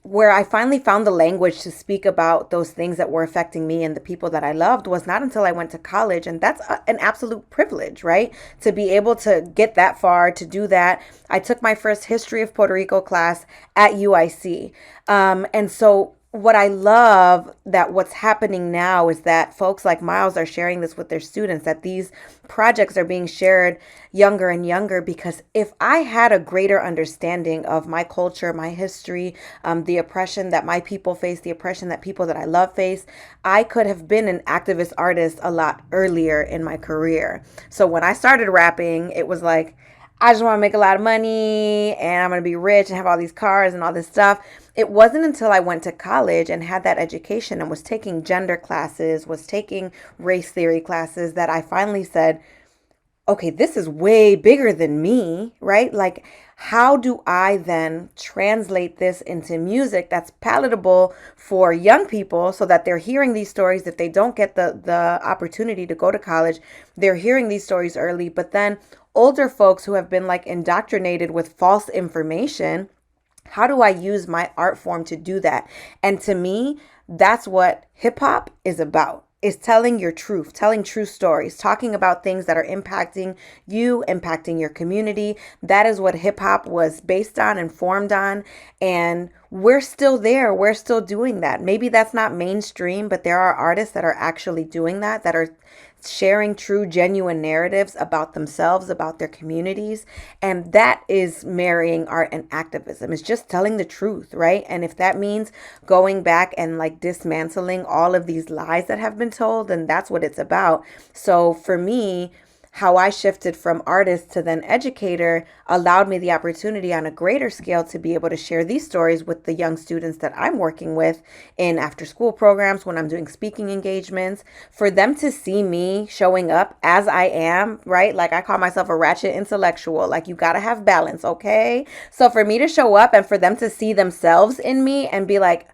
where I finally found the language to speak about those things that were affecting me and the people that I loved was not until I went to college. And that's an absolute privilege, right? To be able to get that far, to do that. I took my first history of Puerto Rico class at UIC. And so what I love that what's happening now is that folks like Miles are sharing this with their students, that these projects are being shared younger and younger, because if I had a greater understanding of my culture, my history, the oppression that my people face, the oppression that people that I love face, I could have been an activist artist a lot earlier in my career. So when I started rapping, it was like, I just want to make a lot of money and I'm going to be rich and have all these cars and all this stuff. It wasn't until I went to college and had that education and was taking gender classes, was taking race theory classes, that I finally said, okay, this is way bigger than me, right? Like, how do I then translate this into music that's palatable for young people so that they're hearing these stories? If they don't get the opportunity to go to college, they're hearing these stories early. But then older folks who have been like indoctrinated with false information, how do I use my art form to do that? And to me, that's what hip hop is about. Is telling your truth, telling true stories, talking about things that are impacting you, impacting your community. That is what hip hop was based on and formed on. And we're still there. We're still doing that. Maybe that's not mainstream, but there are artists that are actually doing that, that are sharing true, genuine narratives about themselves, about their communities. And that is marrying art and activism. It's just telling the truth, right? And if that means going back and like dismantling all of these lies that have been told, then that's what it's about. So for me, how I shifted from artist to then educator allowed me the opportunity on a greater scale to be able to share these stories with the young students that I'm working with in after school programs, when I'm doing speaking engagements, for them to see me showing up as I am, right? Like, I call myself a ratchet intellectual. Like, you got to have balance, okay? So for me to show up and for them to see themselves in me and be like,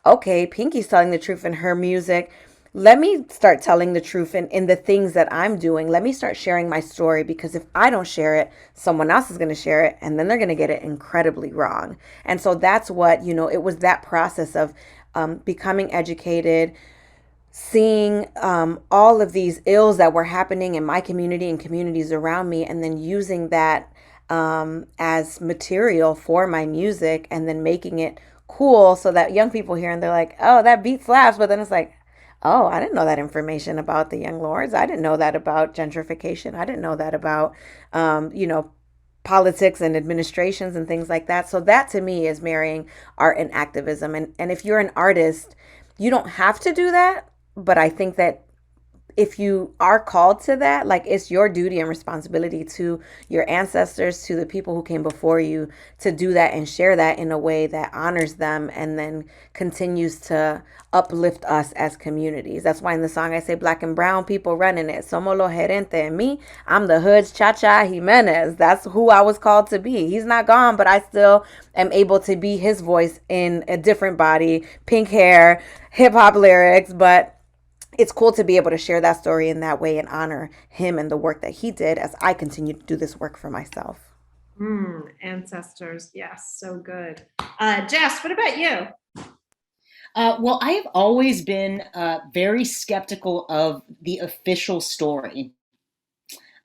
okay, Pinky's telling the truth in her music. Let me start telling the truth in the things that I'm doing. Let me start sharing my story, because if I don't share it, someone else is going to share it, and then they're going to get it incredibly wrong. And so that's what, it was that process of becoming educated, seeing all of these ills that were happening in my community and communities around me, and then using that as material for my music, and then making it cool so that young people hear and they're like, oh, that beat slaps. But then it's like, oh, I didn't know that information about the Young Lords. I didn't know that about gentrification. I didn't know that about, politics and administrations and things like that. So that to me is marrying art and activism. And if you're an artist, you don't have to do that. But I think that if you are called to that, like, it's your duty and responsibility to your ancestors, to the people who came before you, to do that and share that in a way that honors them and then continues to uplift us as communities. That's why in the song I say black and brown people running it. Somos los gerente. And me, I'm the hood's Cha-Cha Jimenez. That's who I was called to be. He's not gone, but I still am able to be his voice in a different body, pink hair, hip hop lyrics, but it's cool to be able to share that story in that way and honor him and the work that he did as I continue to do this work for myself. Ancestors. Yes. So good. Jess, what about you? Well, I have always been very skeptical of the official story.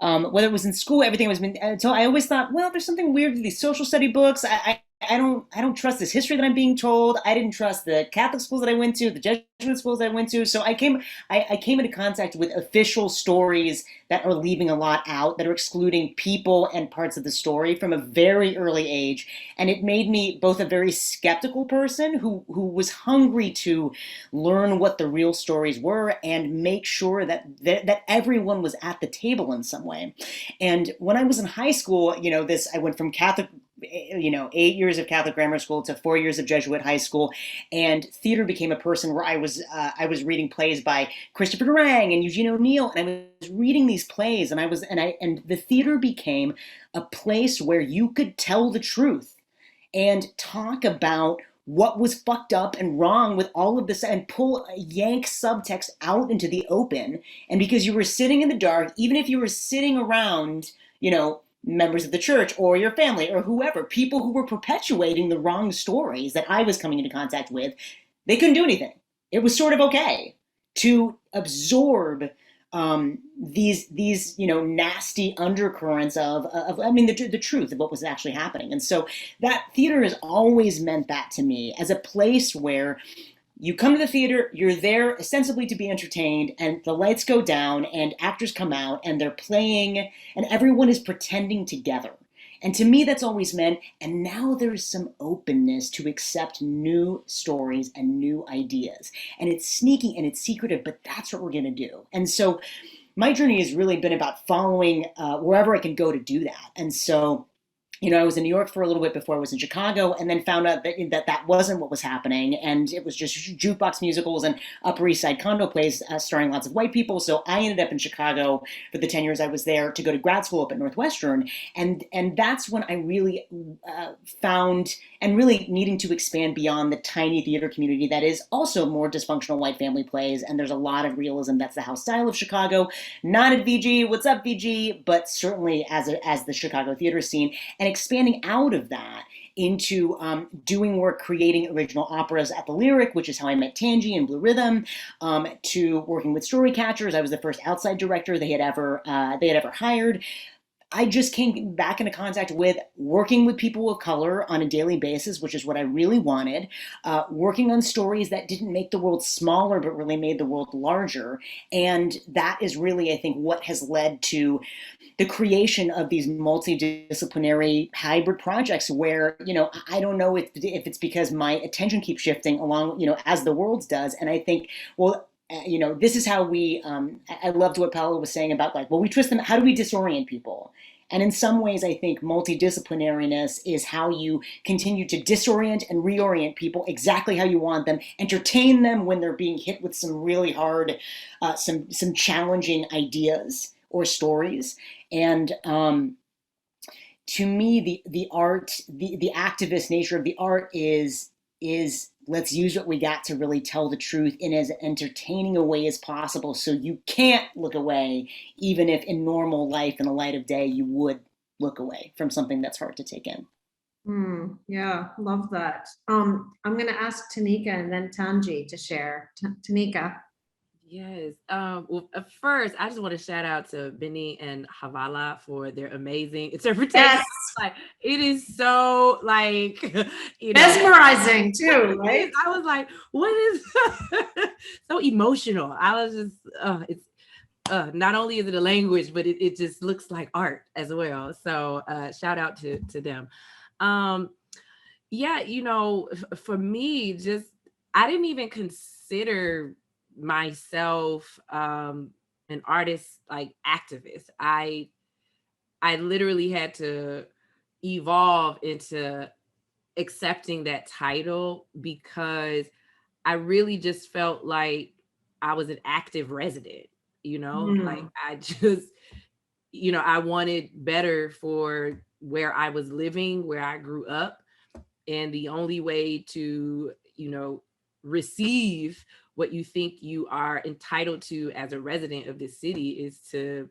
Whether it was in school, everything was been. So I always thought, well, there's something weird with these social study books. I don't trust this history that I'm being told. I didn't trust the Catholic schools that I went to, the Jesuit schools that I went to. So I came into contact with official stories that are leaving a lot out, that are excluding people and parts of the story from a very early age. And it made me both a very skeptical person who was hungry to learn what the real stories were and make sure that everyone was at the table in some way. And when I was in high school, I went from Catholic, 8 years of Catholic grammar school to 4 years of Jesuit high school, and theater became a person where I was reading plays by Christopher Durang and Eugene O'Neill, and I was reading these plays, and the theater became a place where you could tell the truth and talk about what was fucked up and wrong with all of this and yank subtext out into the open. And because you were sitting in the dark, even if you were sitting around, members of the church or your family or whoever, people who were perpetuating the wrong stories that I was coming into contact with, they couldn't do anything. It was sort of okay to absorb these nasty undercurrents of the truth of what was actually happening. And so that theater has always meant that to me, as a place where you come to the theater, you're there ostensibly to be entertained, and the lights go down and actors come out and they're playing and everyone is pretending together. And to me, that's always meant, and now there's some openness to accept new stories and new ideas. And it's sneaky and it's secretive, but that's what we're going to do. And so my journey has really been about following wherever I can go to do that. And so, I was in New York for a little bit before I was in Chicago, and then found out that wasn't what was happening. And it was just jukebox musicals and Upper East Side condo plays starring lots of white people. So I ended up in Chicago for the 10 years I was there to go to grad school up at Northwestern. And that's when I really found and really needing to expand beyond the tiny theater community that is also more dysfunctional white family plays. And there's a lot of realism. That's the house style of Chicago. Not at VG, what's up VG, but certainly as the Chicago theater scene. And expanding out of that into doing work, creating original operas at the Lyric, which is how I met Tangi and Blue Rhythm, to working with story catchers. I was the first outside director they had ever hired. I just came back into contact with working with people of color on a daily basis, which is what I really wanted, working on stories that didn't make the world smaller, but really made the world larger. And that is really, I think, what has led to the creation of these multidisciplinary hybrid projects where, I don't know if it's because my attention keeps shifting along, as the world's does. And I think, well, this is how we, I loved what Paola was saying about we twist them. How do we disorient people? And in some ways, I think multidisciplinariness is how you continue to disorient and reorient people exactly how you want them, entertain them when they're being hit with some really hard, some challenging ideas or stories. And to me, the art, the activist nature of the art is let's use what we got to really tell the truth in as entertaining a way as possible, so you can't look away, even if in normal life, in the light of day, you would look away from something that's hard to take in. Yeah, love that. I'm going to ask Tanika and then Tanji to share. Tanika. Yes. Well, first, I just want to shout out to Benny and Havala for their amazing interpretation. Yes. It is so mesmerizing too, right? I was like, what is so emotional? I was just, it's not only is it a language, but it just looks like art as well. So shout out to them. Yeah, for me, just I didn't even consider myself an artist activist. I literally had to evolve into accepting that title because I really just felt like I was an active resident, I just, I wanted better for where I was living, where I grew up. And the only way to, receive what you think you are entitled to as a resident of this city is to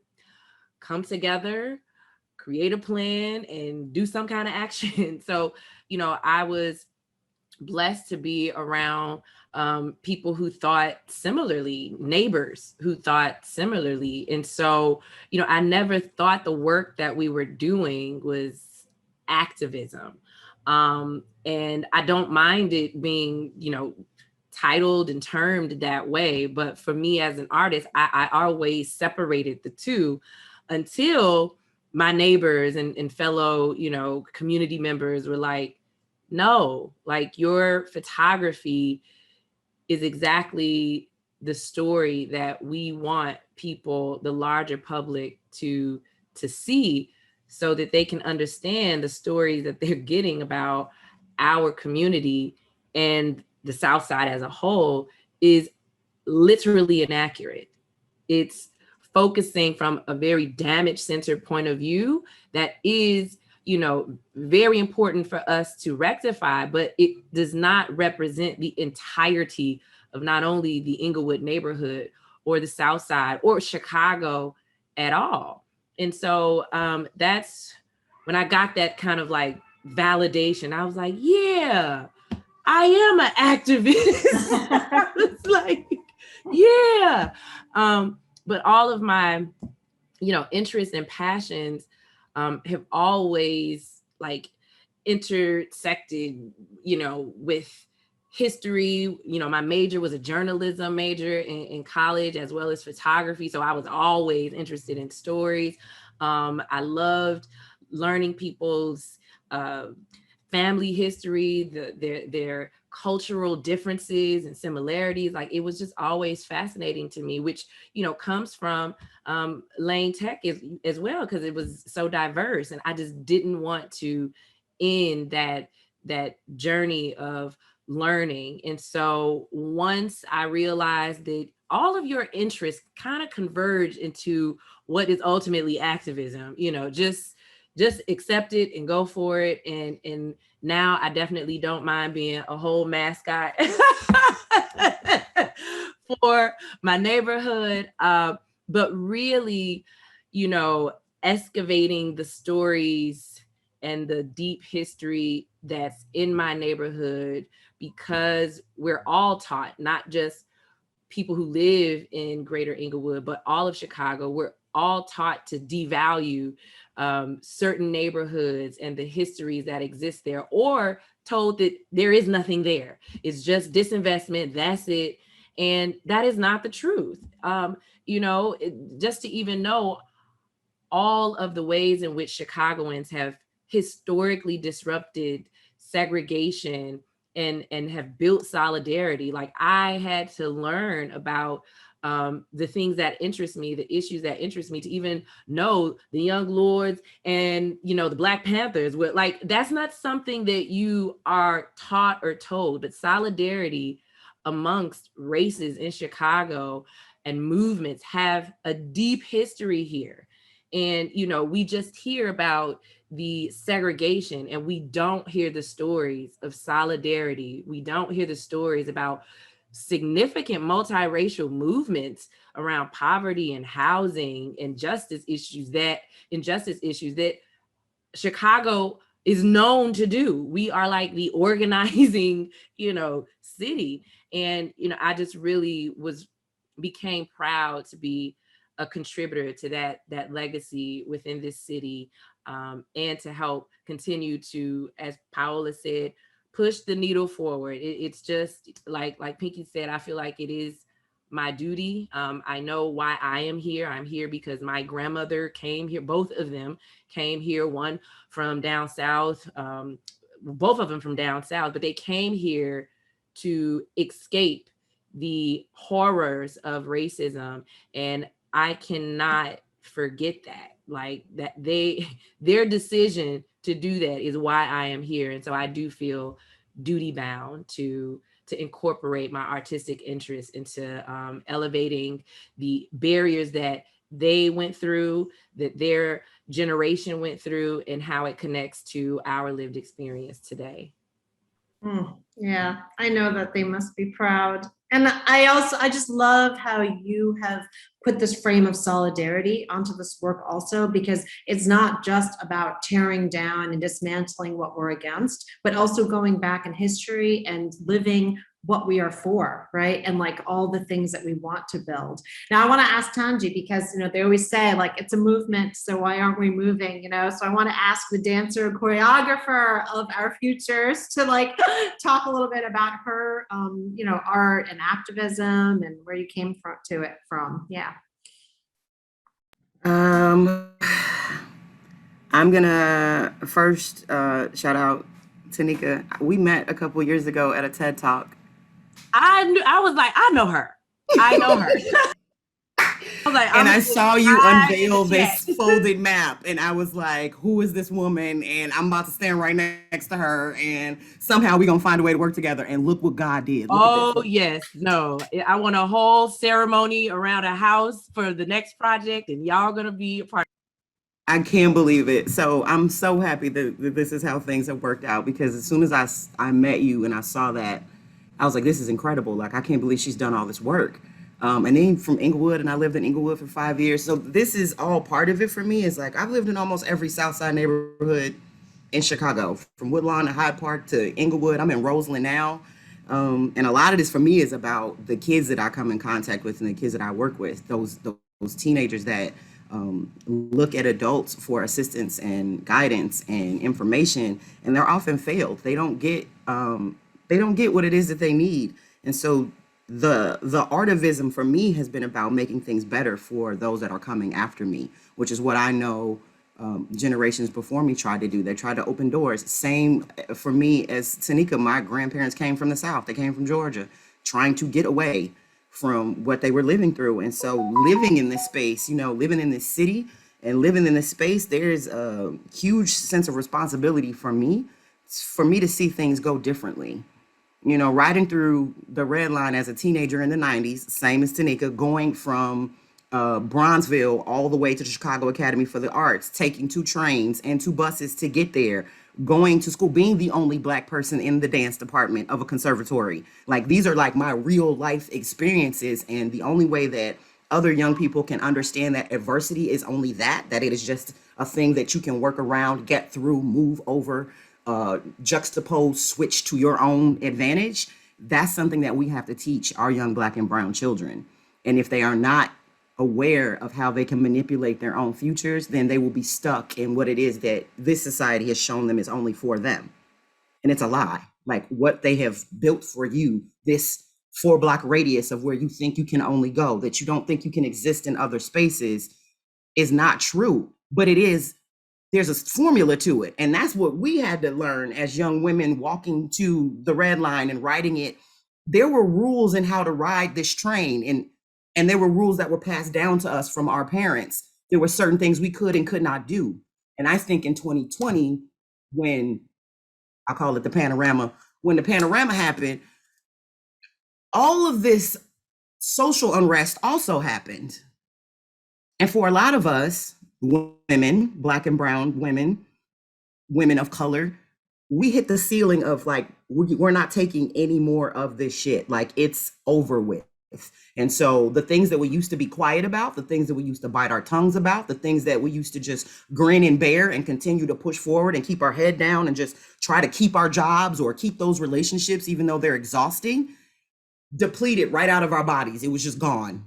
come together, create a plan, and do some kind of action. So, I was blessed to be around people who thought similarly, neighbors who thought similarly. And so, I never thought the work that we were doing was activism. And I don't mind it being, titled and termed that way. But for me as an artist, I always separated the two until my neighbors and fellow, community members were like, no, your photography is exactly the story that we want people, the larger public, to see, so that they can understand the stories that they're getting about our community and the South Side as a whole is literally inaccurate. It's focusing from a very damage-centered point of view that is you know, very important for us to rectify, but it does not represent the entirety of not only the Inglewood neighborhood or the South Side or Chicago at all. And so that's when I got that kind of like validation. I was like, yeah, I am an activist. I was like, yeah. But all of my, you know, interests and passions have always like intersected, you know, with history. You know, my major was a journalism major in college, as well as photography. So I was always interested in stories. I loved learning people's family history, their cultural differences and similarities. Like, it was just always fascinating to me, which, you know, comes from Lane Tech as well, because it was so diverse, and I just didn't want to end that journey of learning. And so once I realized that all of your interests kind of converge into what is ultimately activism, you know, just accept it and go for it. And now I definitely don't mind being a whole mascot for my neighborhood. But really, you know, excavating the stories and the deep history that's in my neighborhood, because we're all taught, not just people who live in Greater Inglewood, but all of Chicago, we're all taught to devalue certain neighborhoods and the histories that exist there, or told that there is nothing there. It's just disinvestment, that's it. And that is not the truth. You know, just to even know all of the ways in which Chicagoans have historically disrupted segregation and have built solidarity. Like, I had to learn about the things that interest me, the issues that interest me, to even know the Young Lords and, you know, the Black Panthers. Like, that's not something that you are taught or told, but solidarity amongst races in Chicago and movements have a deep history here. And, you know, we just hear about the segregation and we don't hear the stories of solidarity. We don't hear the stories about significant multiracial movements around poverty and housing and injustice issues that Chicago is known to do. We are like the organizing, you know, city. And, you know, I just really became proud to be a contributor to that legacy within this city, and to help continue to, as Paola said, push the needle forward. It's just like Pinky said, I feel like it is my duty. I know why I am here. I'm here because my grandmother came here. Both of them came here, one from down south, both of them from down south, but they came here to escape the horrors of racism. And I cannot forget that. Like, that their decision to do that is why I am here. And so I do feel duty bound to incorporate my artistic interests into elevating the barriers that they went through, that their generation went through, and how it connects to our lived experience today. Yeah, I know that they must be proud. And I just love how you have put this frame of solidarity onto this work also, because it's not just about tearing down and dismantling what we're against, but also going back in history and living what we are for, right? And like all the things that we want to build. Now I want to ask Tanji, because, you know, they always say like it's a movement, so why aren't we moving, you know? So I want to ask the dancer and choreographer of our futures to like talk a little bit about her, you know, art and activism and where you came from. Yeah. I'm gonna first shout out Tanika. We met a couple years ago at a TED Talk. I was like, I know her. I know her. I was like, and I saw you unveil this folded map, and I was like, who is this woman? And I'm about to stand right next to her, and somehow we're gonna find a way to work together. And look what God did. Look yes, no, I want a whole ceremony around a house for the next project, and y'all gonna be a part. I can't believe it. So I'm so happy that this is how things have worked out, because as soon as I met you and I saw that, I was like, this is incredible. Like, I can't believe she's done all this work. And then from Inglewood, and I lived in Inglewood for 5 years. So this is all part of it for me. Is like, I've lived in almost every South Side neighborhood in Chicago, from Woodlawn to Hyde Park to Inglewood. I'm in Roseland now. And a lot of this for me is about the kids that I come in contact with and the kids that I work with, those teenagers that look at adults for assistance and guidance and information, and they're often failed. They don't get what it is that they need. And so the artivism for me has been about making things better for those that are coming after me, which is what I know generations before me tried to do. They tried to open doors. Same for me as Tanika. My grandparents came from the South. They came from Georgia, trying to get away from what they were living through. And so living in this space, living in this city and living in this space, there's a huge sense of responsibility for me to see things go differently. Riding through the red line as a teenager in the 90s, same as Tanika, going from Bronzeville all the way to the Chicago Academy for the Arts, taking 2 trains and 2 buses to get there, going to school, being the only Black person in the dance department of a conservatory. Like, these are like my real life experiences. And the only way that other young people can understand that adversity is only that it is just a thing that you can work around, get through, move over, juxtapose, switch to your own advantage. That's something that we have to teach our young Black and brown children. And if they are not aware of how they can manipulate their own futures, then they will be stuck in what it is that this society has shown them is only for them. And it's a lie. Like, what they have built for you, this 4-block radius of where you think you can only go, that you don't think you can exist in other spaces, is not true. But it is. There's a formula to it. And that's what we had to learn as young women walking to the red line and riding it. There were rules in how to ride this train, and there were rules that were passed down to us from our parents. There were certain things we could and could not do. And I think in 2020, when I call it the panorama, when the panorama happened, all of this social unrest also happened. And for a lot of us, women, Black and brown women, women of color, we hit the ceiling of like, we're not taking any more of this shit. Like, it's over with. And so the things that we used to be quiet about, the things that we used to bite our tongues about, the things that we used to just grin and bear and continue to push forward and keep our head down and just try to keep our jobs or keep those relationships, even though they're exhausting, depleted right out of our bodies. It was just gone.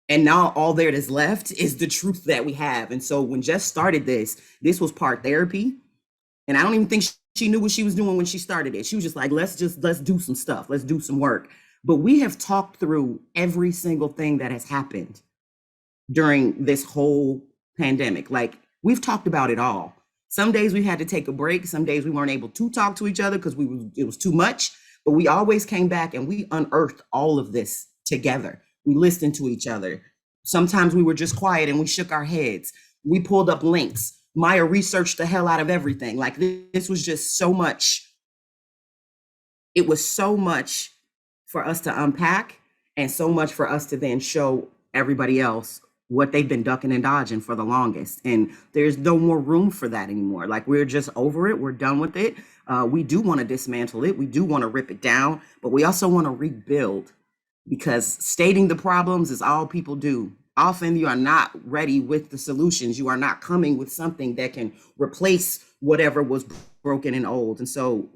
And now all that is left is the truth that we have. And so when Jess started this was part therapy. And I don't even think she knew what she was doing when she started it. She was just like, let's do some stuff. Let's do some work. But we have talked through every single thing that has happened during this whole pandemic. Like, we've talked about it all. Some days we had to take a break. Some days we weren't able to talk to each other because it was too much. But we always came back and we unearthed all of this together. We listened to each other. Sometimes we were just quiet and we shook our heads. We pulled up links. Maya researched the hell out of everything. Like, this was just so much. It was so much for us to unpack, and so much for us to then show everybody else what they've been ducking and dodging for the longest. And there's no more room for that anymore. Like, we're just over it. We're done with it. We do want to dismantle it. We do want to rip it down, but we also want to rebuild, because stating the problems is all people do. Often you are not ready with the solutions. You are not coming with something that can replace whatever was broken and old. And so,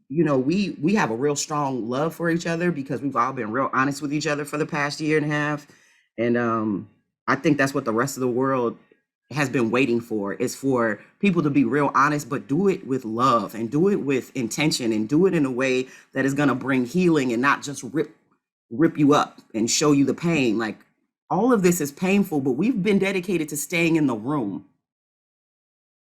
we have a real strong love for each other because we've all been real honest with each other for the past year and a half. And I think that's what the rest of the world has been waiting for, is for people to be real honest, but do it with love and do it with intention and do it in a way that is going to bring healing and not just rip you up and show you the pain. Like, all of this is painful, but we've been dedicated to staying in the room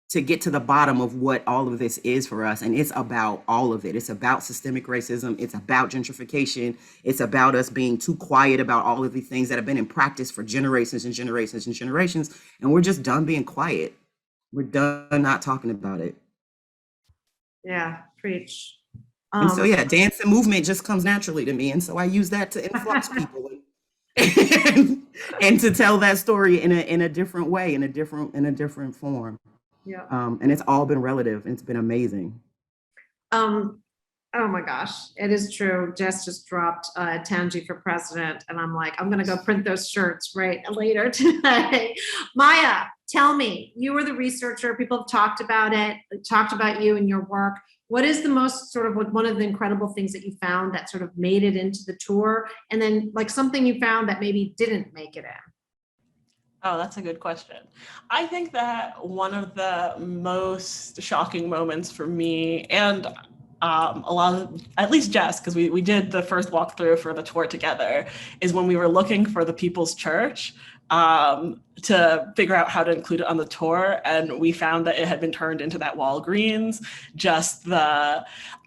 to get to the bottom of what all of this is for us. And it's about all of it. It's about systemic racism. It's about gentrification. It's about us being too quiet about all of the things that have been in practice for generations and generations and generations. And we're just done being quiet. We're done not talking about it. Yeah, preach. And so, yeah, dance and movement just comes naturally to me. And so I use that to influx people and to tell that story in a different way, in a different form. Yeah. And it's all been relative. And it's been amazing. Oh my gosh, it is true. Jess just dropped Tangi for president, and I'm like, I'm gonna go print those shirts right later today. Maya, tell me, you were the researcher. People have talked about it, talked about you and your work. What is the most sort of like one of the incredible things that you found that sort of made it into the tour, and then like something you found that maybe didn't make it in? Oh, that's a good question. I think that one of the most shocking moments for me, and a lot of, at least Jess, because we did the first walkthrough for the tour together, is when we were looking for the People's Church to figure out how to include it on the tour, and we found that it had been turned into that Walgreens.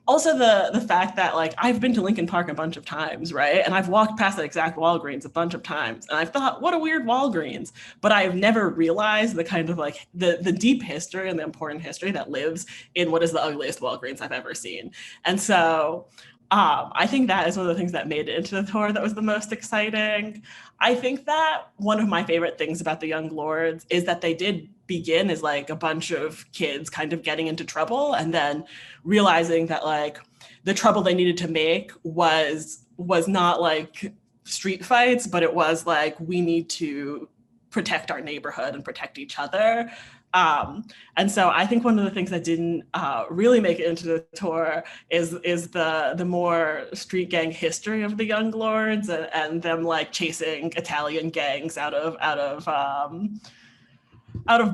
Also the fact that like I've been to Lincoln Park a bunch of times, right? And I've walked past that exact Walgreens a bunch of times, and I've thought, what a weird Walgreens. But I've never realized the kind of like the deep history and the important history that lives in what is the ugliest Walgreens I've ever seen. And so I think that is one of the things that made it into the tour that was the most exciting. I think that one of my favorite things about the Young Lords is that they did begin as like a bunch of kids kind of getting into trouble and then realizing that like the trouble they needed to make was not like street fights, but it was like, we need to protect our neighborhood and protect each other. And so I think one of the things that didn't really make it into the tour is the more street gang history of the Young Lords and them like chasing Italian gangs out of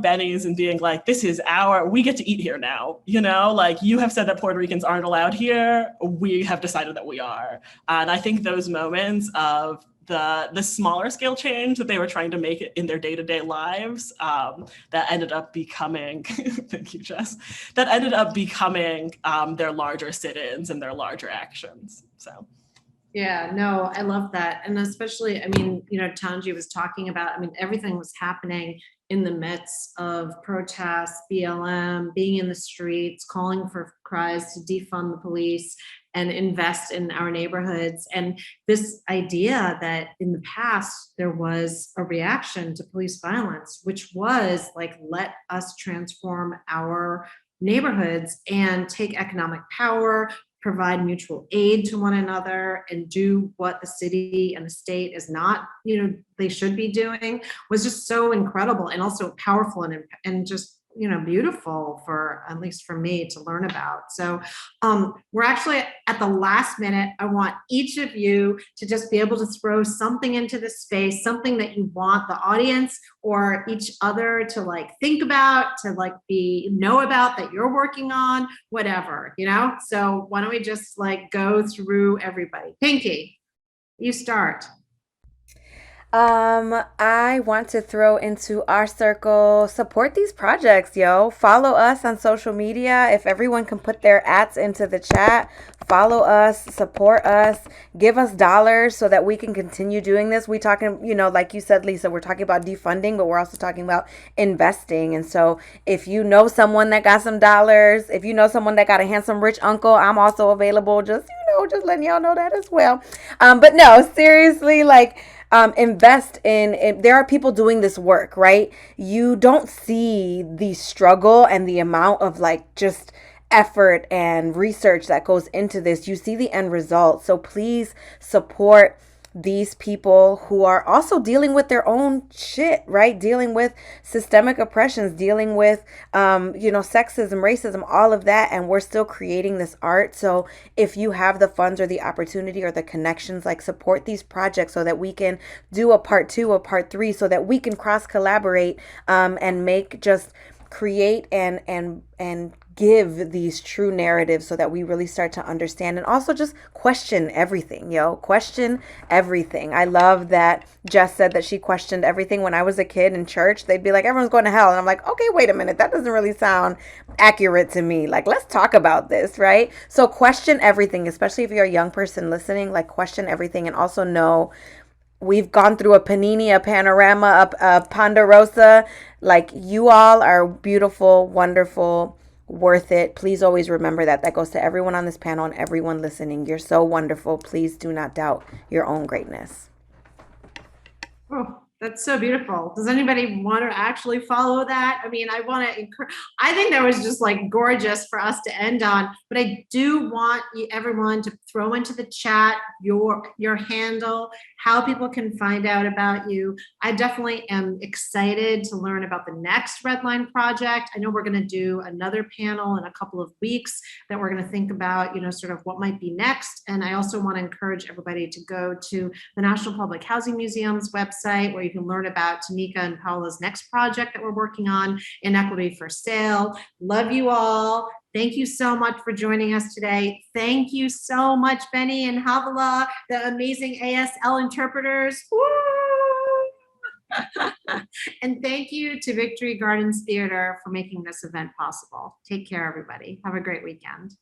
Benny's and being like, this is we get to eat here now, you know, like you have said that Puerto Ricans aren't allowed here. We have decided that we are. And I think those moments of the smaller scale change that they were trying to make it in their day-to-day lives that ended up becoming, thank you, Jess, that ended up becoming their larger sit-ins and their larger actions, so. Yeah, no, I love that. And especially, I mean, you know, Tanji was talking about, I mean, everything was happening in the midst of protests, BLM, being in the streets, calling for cries to defund the police and invest in our neighborhoods. And this idea that in the past, there was a reaction to police violence, which was like, let us transform our neighborhoods and take economic power, provide mutual aid to one another, and do what the city and the state is not, you know, they should be doing, was just so incredible and also powerful and just, you know, beautiful for, at least for me, to learn about. So we're actually at the last minute. I want each of you to just be able to throw something into the space, something that you want the audience or each other to like think about, to like know about, that you're working on, whatever, you know? So why don't we just like go through everybody? Pinky, you start. I want to throw into our circle, support these projects, yo. Follow us on social media. If everyone can put their ats into the chat, follow us, support us, give us dollars so that we can continue doing this. We talking, you know, like you said, Lisa, we're talking about defunding, but we're also talking about investing. And so if you know someone that got some dollars, if you know someone that got a handsome rich uncle, I'm also available. Just, you know, just letting y'all know that as well. But no, seriously, like, invest in there are people doing this work, right? You don't see the struggle and the amount of like just effort and research that goes into this. You see the end result. So please support these people who are also dealing with their own shit, right? Dealing with systemic oppressions, dealing with, sexism, racism, all of that. And we're still creating this art. So if you have the funds or the opportunity or the connections, like support these projects so that we can do a part 2, a part 3, so that we can cross collaborate and create and give these true narratives so that we really start to understand and also just question everything, question everything. I love that Jess said that she questioned everything. When I was a kid in church, they'd be like, everyone's going to hell. And I'm like, okay, wait a minute. That doesn't really sound accurate to me. Like, let's talk about this, right? So question everything, especially if you're a young person listening, like question everything. And also know we've gone through a Panini, a Panorama, a Ponderosa. Like, you all are beautiful, wonderful, worth it. Please always remember that. That goes to everyone on this panel and everyone listening. You're so wonderful. Please do not doubt your own greatness. Oh, that's so beautiful. Does anybody want to actually follow that? I mean, I want to encourage, I think that was just like gorgeous for us to end on, but I do want everyone to throw into the chat your handle, how people can find out about you. I definitely am excited to learn about the next Redline project. I know we're going to do another panel in a couple of weeks that we're going to think about, sort of what might be next. And I also want to encourage everybody to go to the National Public Housing Museum's website, where you can learn about Tanika and Paula's next project that we're working on, Inequity for Sale. Love you all. Thank you so much for joining us today. Thank you so much, Benny and Havala, the amazing ASL interpreters. Woo! And thank you to Victory Gardens Theater for making this event possible. Take care, everybody. Have a great weekend.